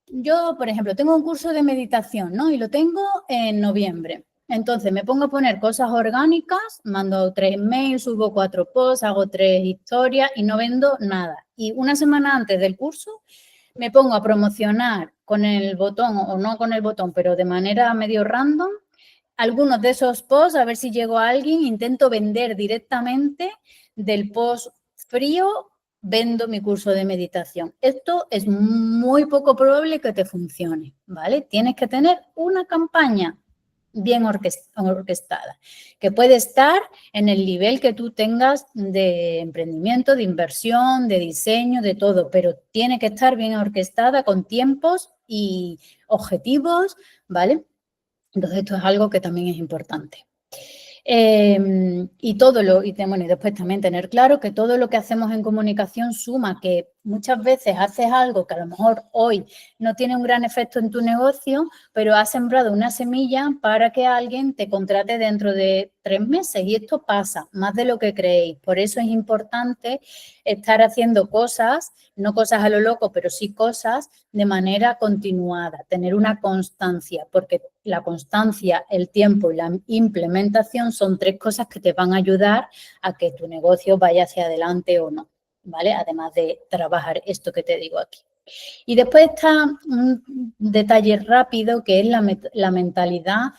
yo, por ejemplo, tengo un curso de meditación, ¿no? Y lo tengo en noviembre. Entonces, me pongo a poner cosas orgánicas, mando 3 mails, subo 4 posts, hago 3 historias y no vendo nada. Y una semana antes del curso me pongo a promocionar con el botón o no con el botón, pero de manera medio random, algunos de esos posts, a ver si llego a alguien, intento vender directamente del post frío, vendo mi curso de meditación. Esto es muy poco probable que te funcione, ¿vale? Tienes que tener una campaña bien orquestada, que puede estar en el nivel que tú tengas de emprendimiento, de inversión, de diseño, de todo, pero tiene que estar bien orquestada con tiempos y objetivos, ¿vale? Entonces, esto es algo que también es importante. Y después también tener claro que todo lo que hacemos en comunicación suma, que muchas veces haces algo que a lo mejor hoy no tiene un gran efecto en tu negocio, pero has sembrado una semilla para que alguien te contrate dentro de 3 meses y esto pasa más de lo que creéis. Por eso es importante estar haciendo cosas, no cosas a lo loco, pero sí cosas de manera continuada, tener una constancia, porque la constancia, el tiempo y la implementación son 3 cosas que te van a ayudar a que tu negocio vaya hacia adelante o no, ¿vale? Además de trabajar esto que te digo aquí. Y después está un detalle rápido que es la mentalidad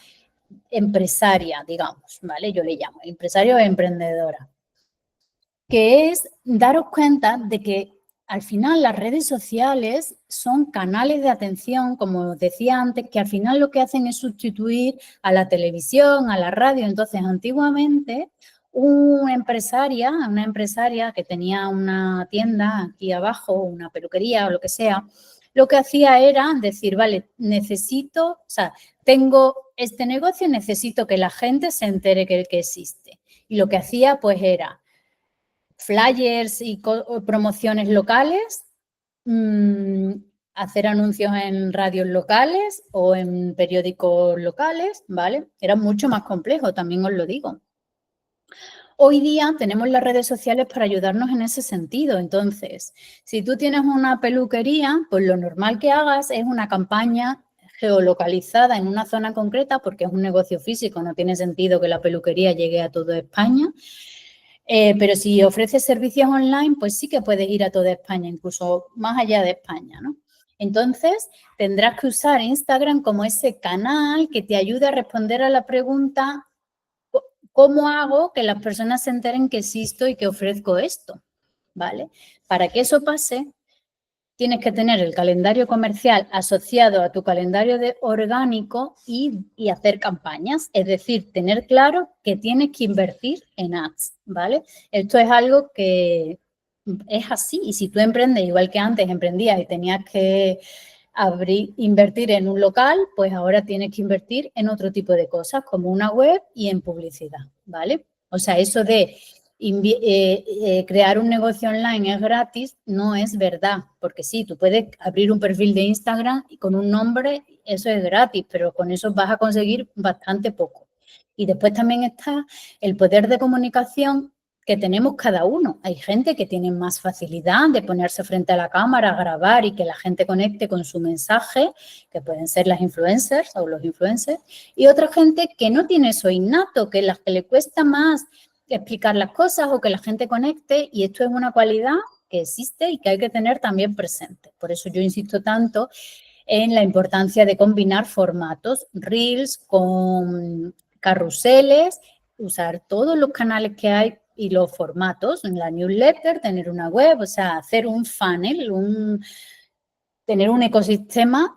empresaria, digamos, ¿vale? Yo le llamo empresario o emprendedora, que es daros cuenta de que al final las redes sociales son canales de atención, como decía antes, que al final lo que hacen es sustituir a la televisión, a la radio. Entonces, antiguamente, una empresaria que tenía una tienda aquí abajo, una peluquería o lo que sea, lo que hacía era decir, vale, tengo este negocio, necesito que la gente se entere que existe. Y lo que hacía, pues, era flyers y promociones locales, hacer anuncios en radios locales o en periódicos locales, ¿vale? Era mucho más complejo, también os lo digo. Hoy día tenemos las redes sociales para ayudarnos en ese sentido. Entonces, si tú tienes una peluquería, pues lo normal que hagas es una campaña geolocalizada en una zona concreta, porque es un negocio físico, no tiene sentido que la peluquería llegue a toda España. Pero si ofreces servicios online, pues sí que puedes ir a toda España, incluso más allá de España, ¿no? Entonces, tendrás que usar Instagram como ese canal que te ayude a responder a la pregunta, ¿cómo hago que las personas se enteren que existo y que ofrezco esto? ¿Vale? Para que eso pase, tienes que tener el calendario comercial asociado a tu calendario orgánico y hacer campañas. Es decir, tener claro que tienes que invertir en ads, ¿vale? Esto es algo que es así. Y si tú emprendes igual que antes emprendías y tenías que invertir en un local, pues ahora tienes que invertir en otro tipo de cosas, como una web y en publicidad, ¿vale? O sea, eso de crear un negocio online es gratis, no es verdad, porque sí, tú puedes abrir un perfil de Instagram y con un nombre, eso es gratis, pero con eso vas a conseguir bastante poco. Y después también está el poder de comunicación que tenemos cada uno. Hay gente que tiene más facilidad de ponerse frente a la cámara, grabar y que la gente conecte con su mensaje, que pueden ser las influencers o los influencers, y otra gente que no tiene eso innato, que las que le cuesta más explicar las cosas o que la gente conecte, y esto es una cualidad que existe y que hay que tener también presente. Por eso yo insisto tanto en la importancia de combinar formatos, reels con carruseles, usar todos los canales que hay y los formatos, en la newsletter, tener una web, o sea, hacer un funnel, tener un ecosistema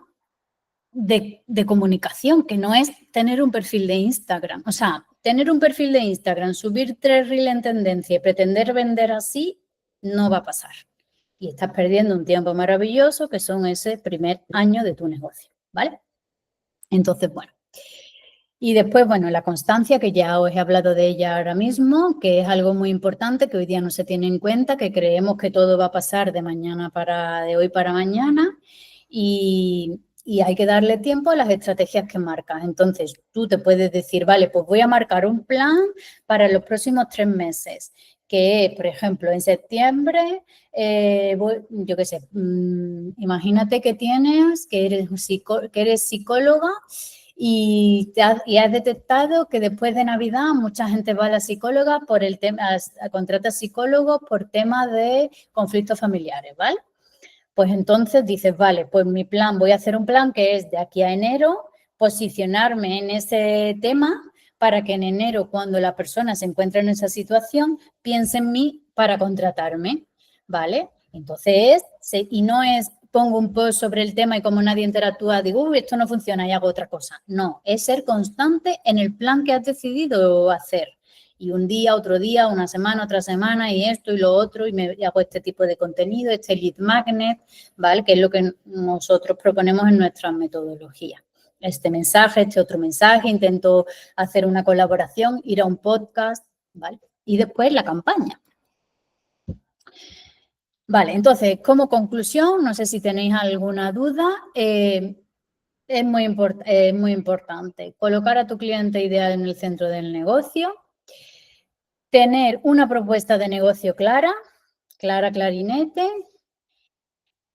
de comunicación, que no es tener un perfil de Instagram. O sea, tener un perfil de Instagram, subir 3 reels en tendencia y pretender vender así, no va a pasar. Y estás perdiendo un tiempo maravilloso que son ese primer año de tu negocio, ¿vale? Entonces, bueno. Y después, bueno, la constancia, que ya os he hablado de ella ahora mismo, que es algo muy importante que hoy día no se tiene en cuenta, que creemos que todo va a pasar de hoy para mañana y hay que darle tiempo a las estrategias que marcas. Entonces, tú te puedes decir, vale, pues voy a marcar un plan para los próximos 3 meses, que es, por ejemplo, en septiembre, yo qué sé, imagínate que eres psicóloga y has detectado que después de Navidad mucha gente va a la psicóloga por el tema, contrata psicólogos por tema de conflictos familiares, ¿vale? Pues entonces dices, vale, pues mi plan, voy a hacer un plan que es de aquí a enero, posicionarme en ese tema para que en enero, cuando la persona se encuentre en esa situación, piense en mí para contratarme, ¿vale? Entonces, y no es pongo un post sobre el tema y como nadie interactúa, digo, uy, esto no funciona y hago otra cosa. No, es ser constante en el plan que has decidido hacer. Y un día, otro día, una semana, otra semana, y esto y lo otro, y hago este tipo de contenido, este lead magnet, ¿vale? Que es lo que nosotros proponemos en nuestra metodología. este mensaje, este otro mensaje, intento hacer una colaboración, ir a un podcast, ¿vale? Y después la campaña. Vale, entonces, como conclusión, no sé si tenéis alguna duda, es muy importante colocar a tu cliente ideal en el centro del negocio, tener una propuesta de negocio clara, clarinete,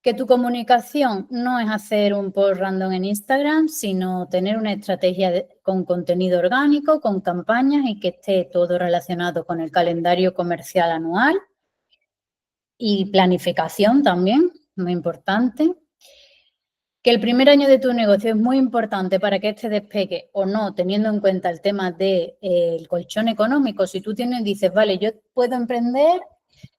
que tu comunicación no es hacer un post random en Instagram, sino tener una estrategia con contenido orgánico, con campañas y que esté todo relacionado con el calendario comercial anual y planificación también, muy importante. Que el primer año de tu negocio es muy importante para que este despegue o no, teniendo en cuenta el tema del colchón económico. Si tú dices, vale, yo puedo emprender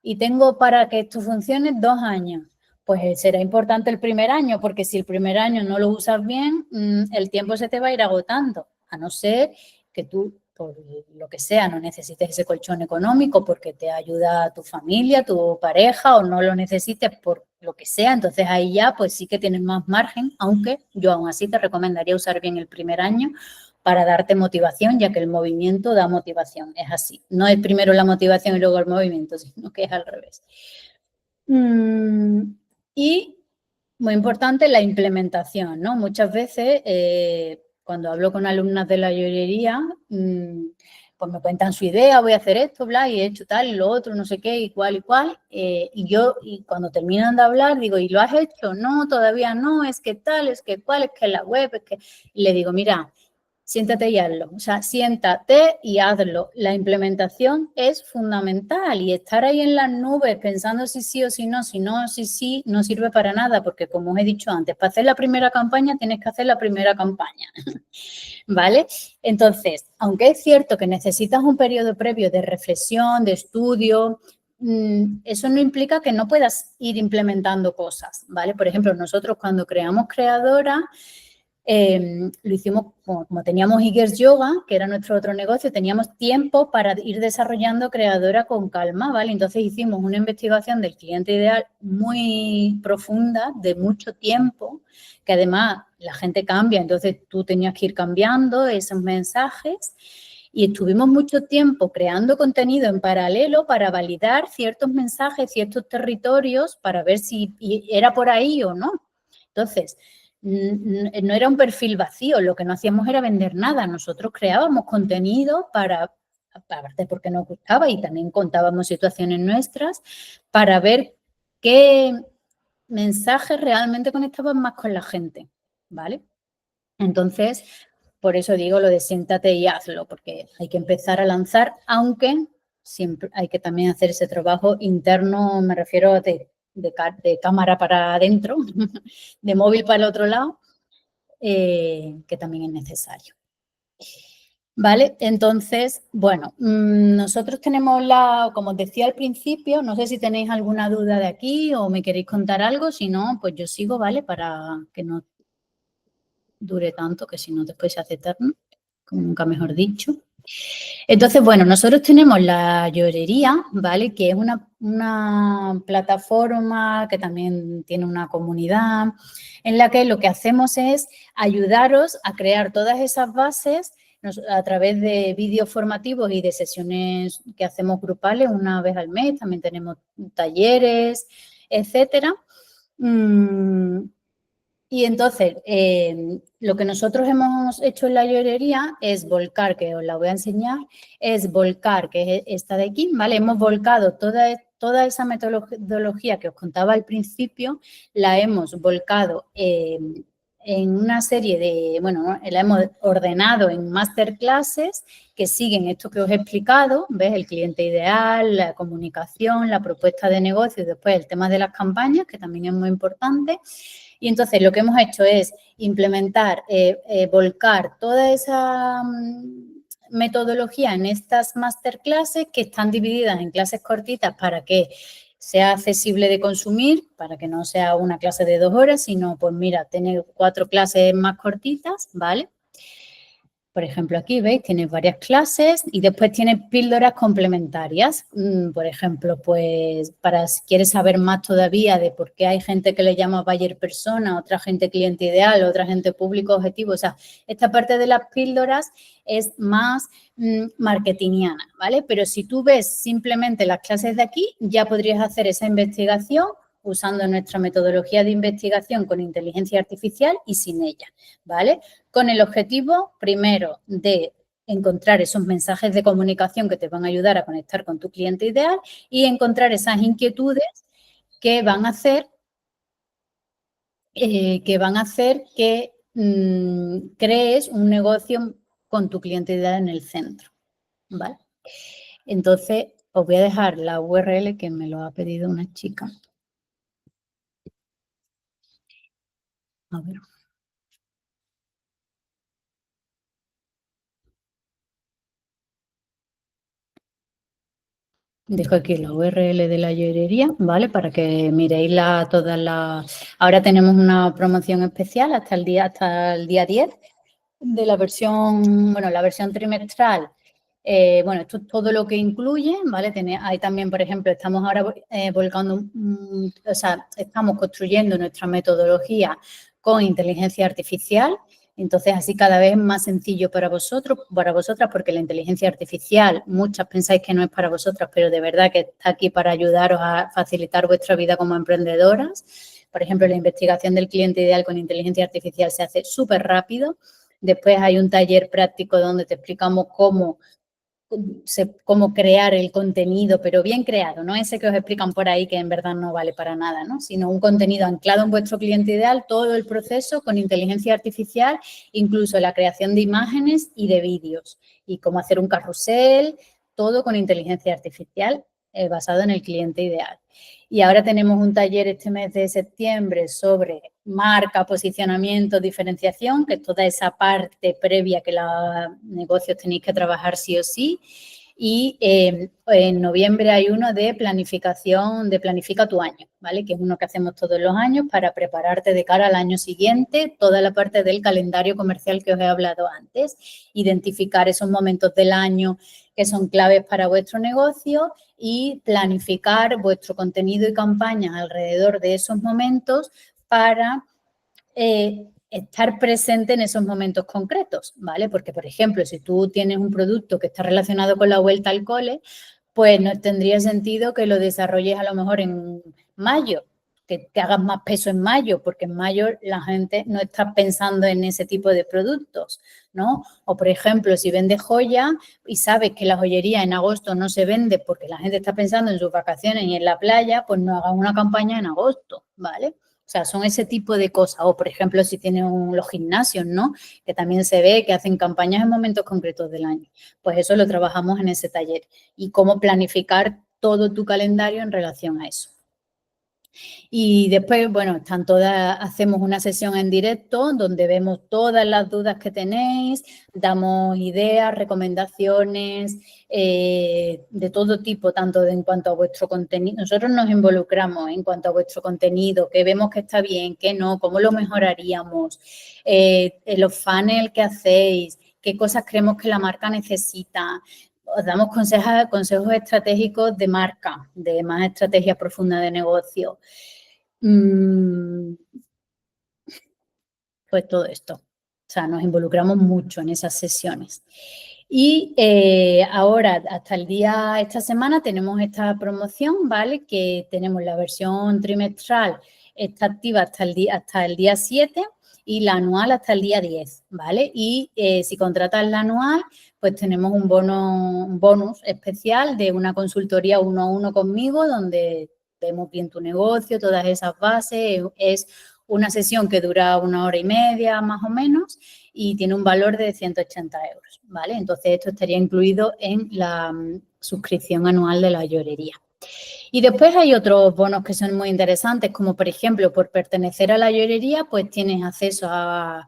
y tengo para que esto funcione 2 años, pues será importante el primer año, porque si el primer año no lo usas bien, el tiempo se te va a ir agotando, a no ser que tú, por lo que sea, no necesites ese colchón económico porque te ayuda a tu familia, tu pareja, o no lo necesites por lo que sea, entonces ahí ya pues sí que tienes más margen, aunque yo aún así te recomendaría usar bien el primer año para darte motivación, ya que el movimiento da motivación, es así. No es primero la motivación y luego el movimiento, sino que es al revés. Y muy importante la implementación, ¿no? Muchas veces cuando hablo con alumnas de la joyería, pues me cuentan su idea, voy a hacer esto, bla, y he hecho tal y lo otro, no sé qué, y cual, y cuando terminan de hablar, digo, ¿y lo has hecho? No, todavía no, es que tal, es que cual, es que la web, es que... Y le digo, mira, siéntate y hazlo. O sea, siéntate y hazlo. La implementación es fundamental y estar ahí en las nubes pensando si sí o si no, si sí, no sirve para nada porque, como os he dicho antes, para hacer la primera campaña tienes que hacer la primera campaña, ¿vale? Entonces, aunque es cierto que necesitas un periodo previo de reflexión, de estudio, eso no implica que no puedas ir implementando cosas, ¿vale? Por ejemplo, nosotros cuando creamos Creadora, lo hicimos como teníamos Igers Yoga, que era nuestro otro negocio, teníamos tiempo para ir desarrollando Creadora con calma, ¿vale? Entonces hicimos una investigación del cliente ideal muy profunda, de mucho tiempo, que además la gente cambia, entonces tú tenías que ir cambiando esos mensajes y estuvimos mucho tiempo creando contenido en paralelo para validar ciertos mensajes, ciertos territorios, para ver si era por ahí o no. Entonces, no era un perfil vacío, lo que no hacíamos era vender nada, nosotros creábamos contenido aparte porque nos gustaba y también contábamos situaciones nuestras para ver qué mensajes realmente conectaban más con la gente, ¿vale? Entonces, por eso digo lo de siéntate y hazlo, porque hay que empezar a lanzar, aunque siempre hay que también hacer ese trabajo interno, me refiero de cámara para adentro, de móvil para el otro lado, que también es necesario. ¿Vale? Entonces, bueno, nosotros tenemos como os decía al principio, no sé si tenéis alguna duda de aquí o me queréis contar algo, si no, pues yo sigo, ¿vale? Para que no dure tanto, que si no después se hace eterno, como nunca mejor dicho. Entonces, bueno, nosotros tenemos la llorería, ¿vale? Que es una plataforma que también tiene una comunidad en la que lo que hacemos es ayudaros a crear todas esas bases a través de vídeos formativos y de sesiones que hacemos grupales una vez al mes. También tenemos talleres, etcétera. Y entonces, lo que nosotros hemos hecho en la llorería es volcar, que os la voy a enseñar, es volcar, que es esta de aquí, ¿vale? Hemos volcado toda esa metodología que os contaba al principio, la hemos volcado en una serie de, bueno, la hemos ordenado en masterclasses que siguen esto que os he explicado, ¿ves? El cliente ideal, la comunicación, la propuesta de negocio y después el tema de las campañas, que también es muy importante. Y entonces lo que hemos hecho es implementar, volcar toda esa metodología en estas masterclasses que están divididas en clases cortitas para que sea accesible de consumir, para que no sea una clase de 2 horas, sino, pues mira, tener 4 clases más cortitas, ¿vale? Por ejemplo, aquí veis, tienes varias clases y después tienes píldoras complementarias. Por ejemplo, pues para si quieres saber más todavía de por qué hay gente que le llama buyer persona, otra gente cliente ideal, otra gente público objetivo. O sea, esta parte de las píldoras es más marketingiana, ¿vale? Pero si tú ves simplemente las clases de aquí, ya podrías hacer esa investigación usando nuestra metodología de investigación con inteligencia artificial y sin ella, ¿vale? Con el objetivo, primero, de encontrar esos mensajes de comunicación que te van a ayudar a conectar con tu cliente ideal y encontrar esas inquietudes que van a hacer que crees un negocio con tu cliente ideal en el centro, ¿vale? Entonces, os voy a dejar la URL que me lo ha pedido una chica. A ver. Dejo aquí la URL de la llorería, ¿vale? Para que miréis todas las... Ahora tenemos una promoción especial hasta el día 10 de la versión, bueno, la versión trimestral. Bueno, esto es todo lo que incluye, ¿vale? Hay también, por ejemplo, estamos ahora volcando, o sea, estamos construyendo nuestra metodología con inteligencia artificial. Entonces, así cada vez es más sencillo para vosotros, para vosotras, porque la inteligencia artificial, muchas pensáis que no es para vosotras, pero de verdad que está aquí para ayudaros a facilitar vuestra vida como emprendedoras. Por ejemplo, la investigación del cliente ideal con inteligencia artificial se hace súper rápido. Después hay un taller práctico donde te explicamos cómo crear el contenido, pero bien creado, no ese que os explican por ahí que en verdad no vale para nada, ¿no? Sino un contenido anclado en vuestro cliente ideal, todo el proceso con inteligencia artificial, incluso la creación de imágenes y de vídeos, y cómo hacer un carrusel, todo con inteligencia artificial basado en el cliente ideal. Y ahora tenemos un taller este mes de septiembre sobre marca, posicionamiento, diferenciación, que es toda esa parte previa que los negocios tenéis que trabajar sí o sí. Y en noviembre hay uno de planificación, de planifica tu año, ¿vale? Que es uno que hacemos todos los años para prepararte de cara al año siguiente, toda la parte del calendario comercial que os he hablado antes, identificar esos momentos del año que son claves para vuestro negocio y planificar vuestro contenido y campañas alrededor de esos momentos para estar presente en esos momentos concretos, ¿vale? Porque, por ejemplo, si tú tienes un producto que está relacionado con la vuelta al cole, pues no tendría sentido que lo desarrolles a lo mejor en mayo, que hagas más peso en mayo, porque en mayo la gente no está pensando en ese tipo de productos, ¿no? O, por ejemplo, si vendes joya y sabes que la joyería en agosto no se vende porque la gente está pensando en sus vacaciones y en la playa, pues no hagas una campaña en agosto, ¿vale? O sea, son ese tipo de cosas. O, por ejemplo, si tienes los gimnasios, ¿no? Que también se ve que hacen campañas en momentos concretos del año. Pues eso lo trabajamos en ese taller. Y cómo planificar todo tu calendario en relación a eso. Y después, bueno, hacemos una sesión en directo donde vemos todas las dudas que tenéis, damos ideas, recomendaciones de todo tipo, tanto en cuanto a vuestro contenido. Nosotros nos involucramos en cuanto a vuestro contenido, que vemos que está bien, que no, cómo lo mejoraríamos, los funnels que hacéis, qué cosas creemos que la marca necesita. Os damos consejos estratégicos de marca, de más estrategia profunda de negocio. Pues todo esto. O sea, nos involucramos mucho en esas sesiones. Y ahora, esta semana tenemos esta promoción, ¿vale? Que tenemos la versión trimestral, está activa hasta el día 7 y la anual hasta el día 10, ¿vale? Y si contratas la anual, pues tenemos un bonus especial de una consultoría 1 a 1 conmigo, donde vemos bien tu negocio, todas esas bases. Es una sesión que dura 1 hora y media más o menos y tiene un valor de 180 euros, ¿vale? Entonces, esto estaría incluido en la suscripción anual de la llorería. Y después hay otros bonos que son muy interesantes, como por ejemplo, por pertenecer a la llorería, pues tienes acceso a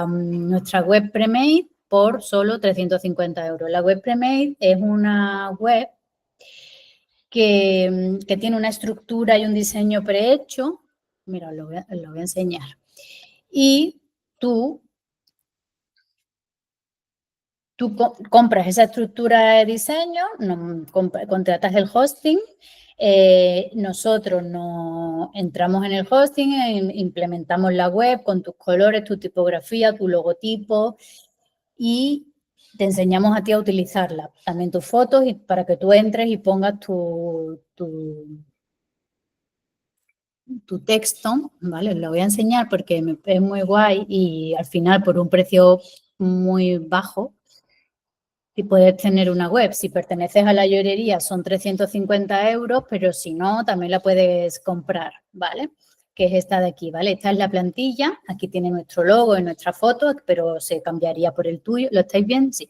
nuestra web Premade por solo 350 euros. La web Premade es una web que tiene una estructura y un diseño prehecho. Mira, os lo voy a enseñar. Y tú Tú compras esa estructura de diseño, contratas el hosting, nosotros entramos en el hosting, implementamos la web con tus colores, tu tipografía, tu logotipo y te enseñamos a ti a utilizarla. También tus fotos y para que tú entres y pongas tu texto, ¿vale? Os lo voy a enseñar porque es muy guay y al final por un precio muy bajo y puedes tener una web. Si perteneces a la llorería son 350 euros, pero si no, también la puedes comprar, ¿vale? Que es esta de aquí, ¿vale? Esta es la plantilla, aquí tiene nuestro logo y nuestra foto, pero se cambiaría por el tuyo. ¿Lo estáis viendo? Sí.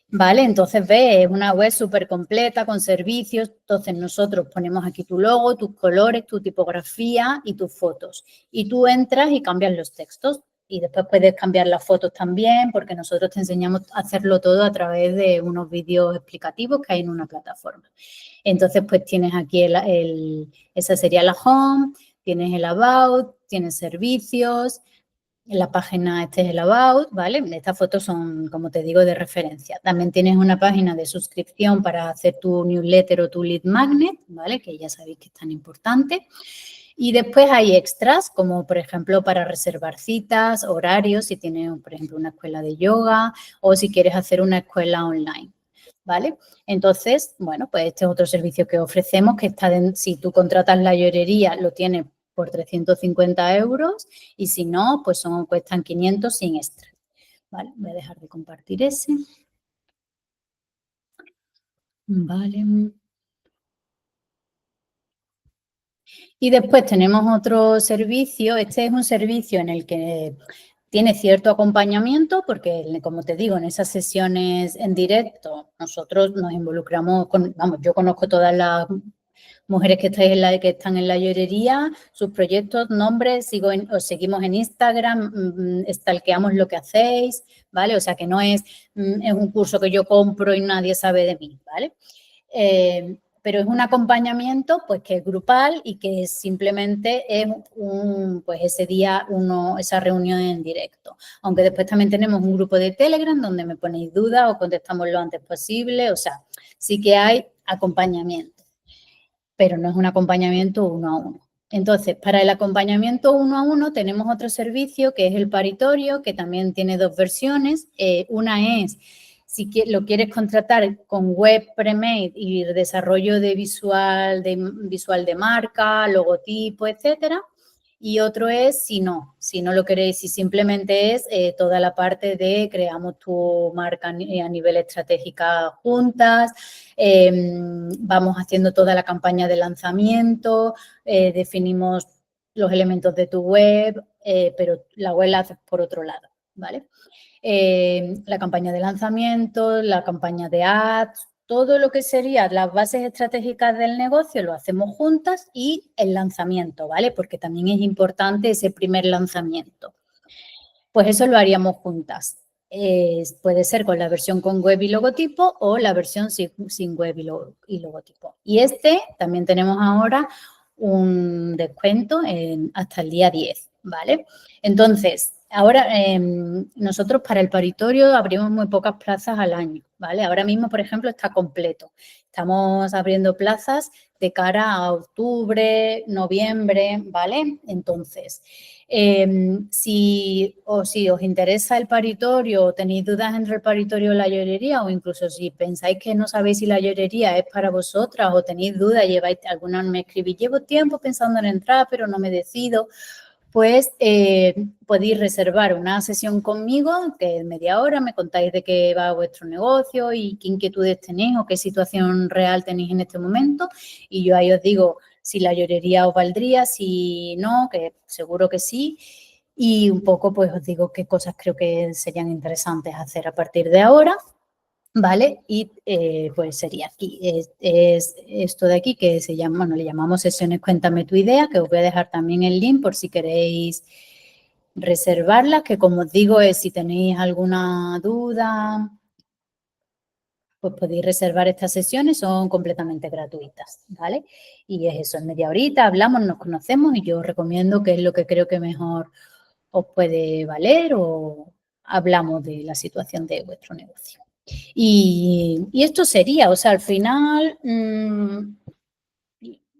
Vale, entonces ves, es una web súper completa con servicios. Entonces nosotros ponemos aquí tu logo, tus colores, tu tipografía y tus fotos. Y tú entras y cambias los textos. Y después puedes cambiar las fotos también porque nosotros te enseñamos a hacerlo todo a través de unos vídeos explicativos que hay en una plataforma. Entonces, pues tienes aquí esa sería la home, tienes el about, tienes servicios, en la página este es el About, ¿vale? Estas fotos son, como te digo, de referencia. También tienes una página de suscripción para hacer tu newsletter o tu lead magnet, ¿vale? Que ya sabéis que es tan importante. Y después hay extras, como por ejemplo para reservar citas, horarios, si tienes, por ejemplo, una escuela de yoga o si quieres hacer una escuela online, ¿vale? Entonces, bueno, pues este es otro servicio que ofrecemos que está, si tú contratas la llorería, lo tienes por 350 euros y si no, pues cuestan 500 sin extra. Vale, voy a dejar de compartir ese. Vale. Y después tenemos otro servicio, este es un servicio en el que tiene cierto acompañamiento porque, como te digo, en esas sesiones en directo nosotros nos involucramos con, vamos, yo conozco todas las mujeres que están en la llorería, sus proyectos, nombres, os seguimos en Instagram, stalkeamos lo que hacéis, ¿vale? O sea, que no es un curso que yo compro y nadie sabe de mí, ¿vale? Pero es un acompañamiento pues que es grupal y que simplemente es pues ese día esa reunión en directo. Aunque después también tenemos un grupo de Telegram donde me ponéis dudas o contestamos lo antes posible, o sea, sí que hay acompañamiento, pero no es un acompañamiento uno a uno. Entonces, para el acompañamiento uno a uno tenemos otro servicio que es el paritorio, que también tiene dos versiones. Una es si lo quieres contratar con web pre-made y desarrollo de visual de marca, logotipo, etcétera. Y otro es si no lo queréis, si simplemente es toda la parte de creamos tu marca a nivel estratégica juntas, vamos haciendo toda la campaña de lanzamiento, definimos los elementos de tu web, pero la web la haces por otro lado, ¿vale? La campaña de lanzamiento, la campaña de ads, todo lo que serían las bases estratégicas del negocio lo hacemos juntas y el lanzamiento, ¿vale? Porque también es importante ese primer lanzamiento. Pues eso lo haríamos juntas. Puede ser con la versión con web y logotipo o la versión sin web y logotipo. Y también tenemos ahora un descuento hasta el día 10, ¿vale? Entonces, ahora nosotros para el paritorio abrimos muy pocas plazas al año, ¿vale? Ahora mismo, por ejemplo, está completo. Estamos abriendo plazas de cara a octubre, noviembre, ¿vale? Entonces, si os interesa el paritorio o tenéis dudas entre el paritorio y la llorería o incluso si pensáis que no sabéis si la llorería es para vosotras o tenéis dudas, alguna me escribís, llevo tiempo pensando en entrar pero no me decido, pues podéis reservar una sesión conmigo que es media hora, me contáis de qué va vuestro negocio y qué inquietudes tenéis o qué situación real tenéis en este momento y yo ahí os digo si la llorería os valdría, si no, que seguro que sí. Y un poco pues os digo qué cosas creo que serían interesantes hacer a partir de ahora, ¿vale? Y pues sería aquí, es esto de aquí que se llama, bueno, le llamamos sesiones Cuéntame tu idea, que os voy a dejar también el link por si queréis reservarlas, que como os digo es si tenéis alguna duda, pues podéis reservar estas sesiones, son completamente gratuitas, ¿vale? Y es eso, en media horita hablamos, nos conocemos y yo os recomiendo qué es lo que creo que mejor os puede valer o hablamos de la situación de vuestro negocio. Y esto sería, o sea, al final,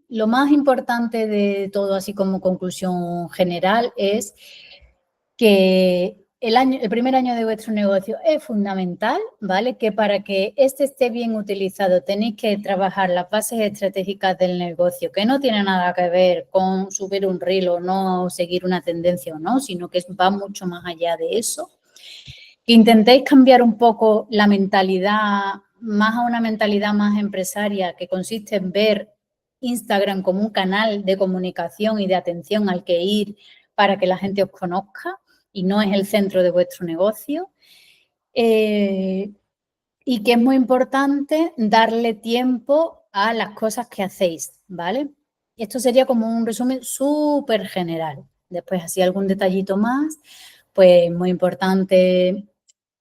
lo más importante de todo, así como conclusión general, es que el primer año de vuestro negocio es fundamental, ¿vale? Que para que este esté bien utilizado tenéis que trabajar las bases estratégicas del negocio, que no tiene nada que ver con subir un reel o no, seguir una tendencia o no, sino que va mucho más allá de eso. Que intentéis cambiar un poco la mentalidad, más a una mentalidad más empresaria, que consiste en ver Instagram como un canal de comunicación y de atención al que ir para que la gente os conozca y no es el centro de vuestro negocio. Y que es muy importante darle tiempo a las cosas que hacéis, ¿vale? Esto sería como un resumen súper general. Después, así algún detallito más, pues muy importante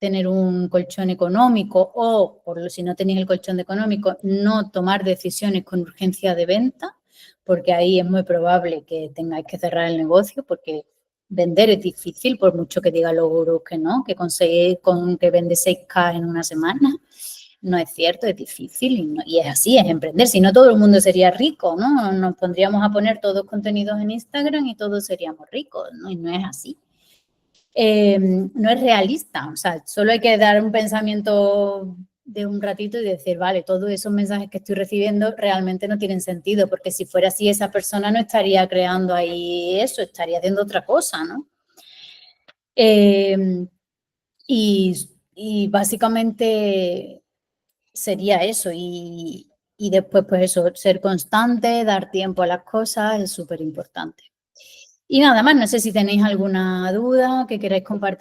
tener un colchón económico o, si no tenéis el colchón económico, no tomar decisiones con urgencia de venta, porque ahí es muy probable que tengáis que cerrar el negocio, porque vender es difícil, por mucho que digan los gurús que no, que conseguís con que vende 6K en una semana. No es cierto, es difícil y es así, es emprender. Si no, todo el mundo sería rico, ¿no? Nos pondríamos a poner todos contenidos en Instagram y todos seríamos ricos, ¿no? Y no es así. No es realista, o sea, solo hay que dar un pensamiento de un ratito y decir, vale, todos esos mensajes que estoy recibiendo realmente no tienen sentido, porque si fuera así, esa persona no estaría creando ahí eso, estaría haciendo otra cosa, ¿no? Y básicamente sería eso, y después, pues eso, ser constante, dar tiempo a las cosas es súper importante. Y nada más, no sé si tenéis alguna duda que queráis compartir.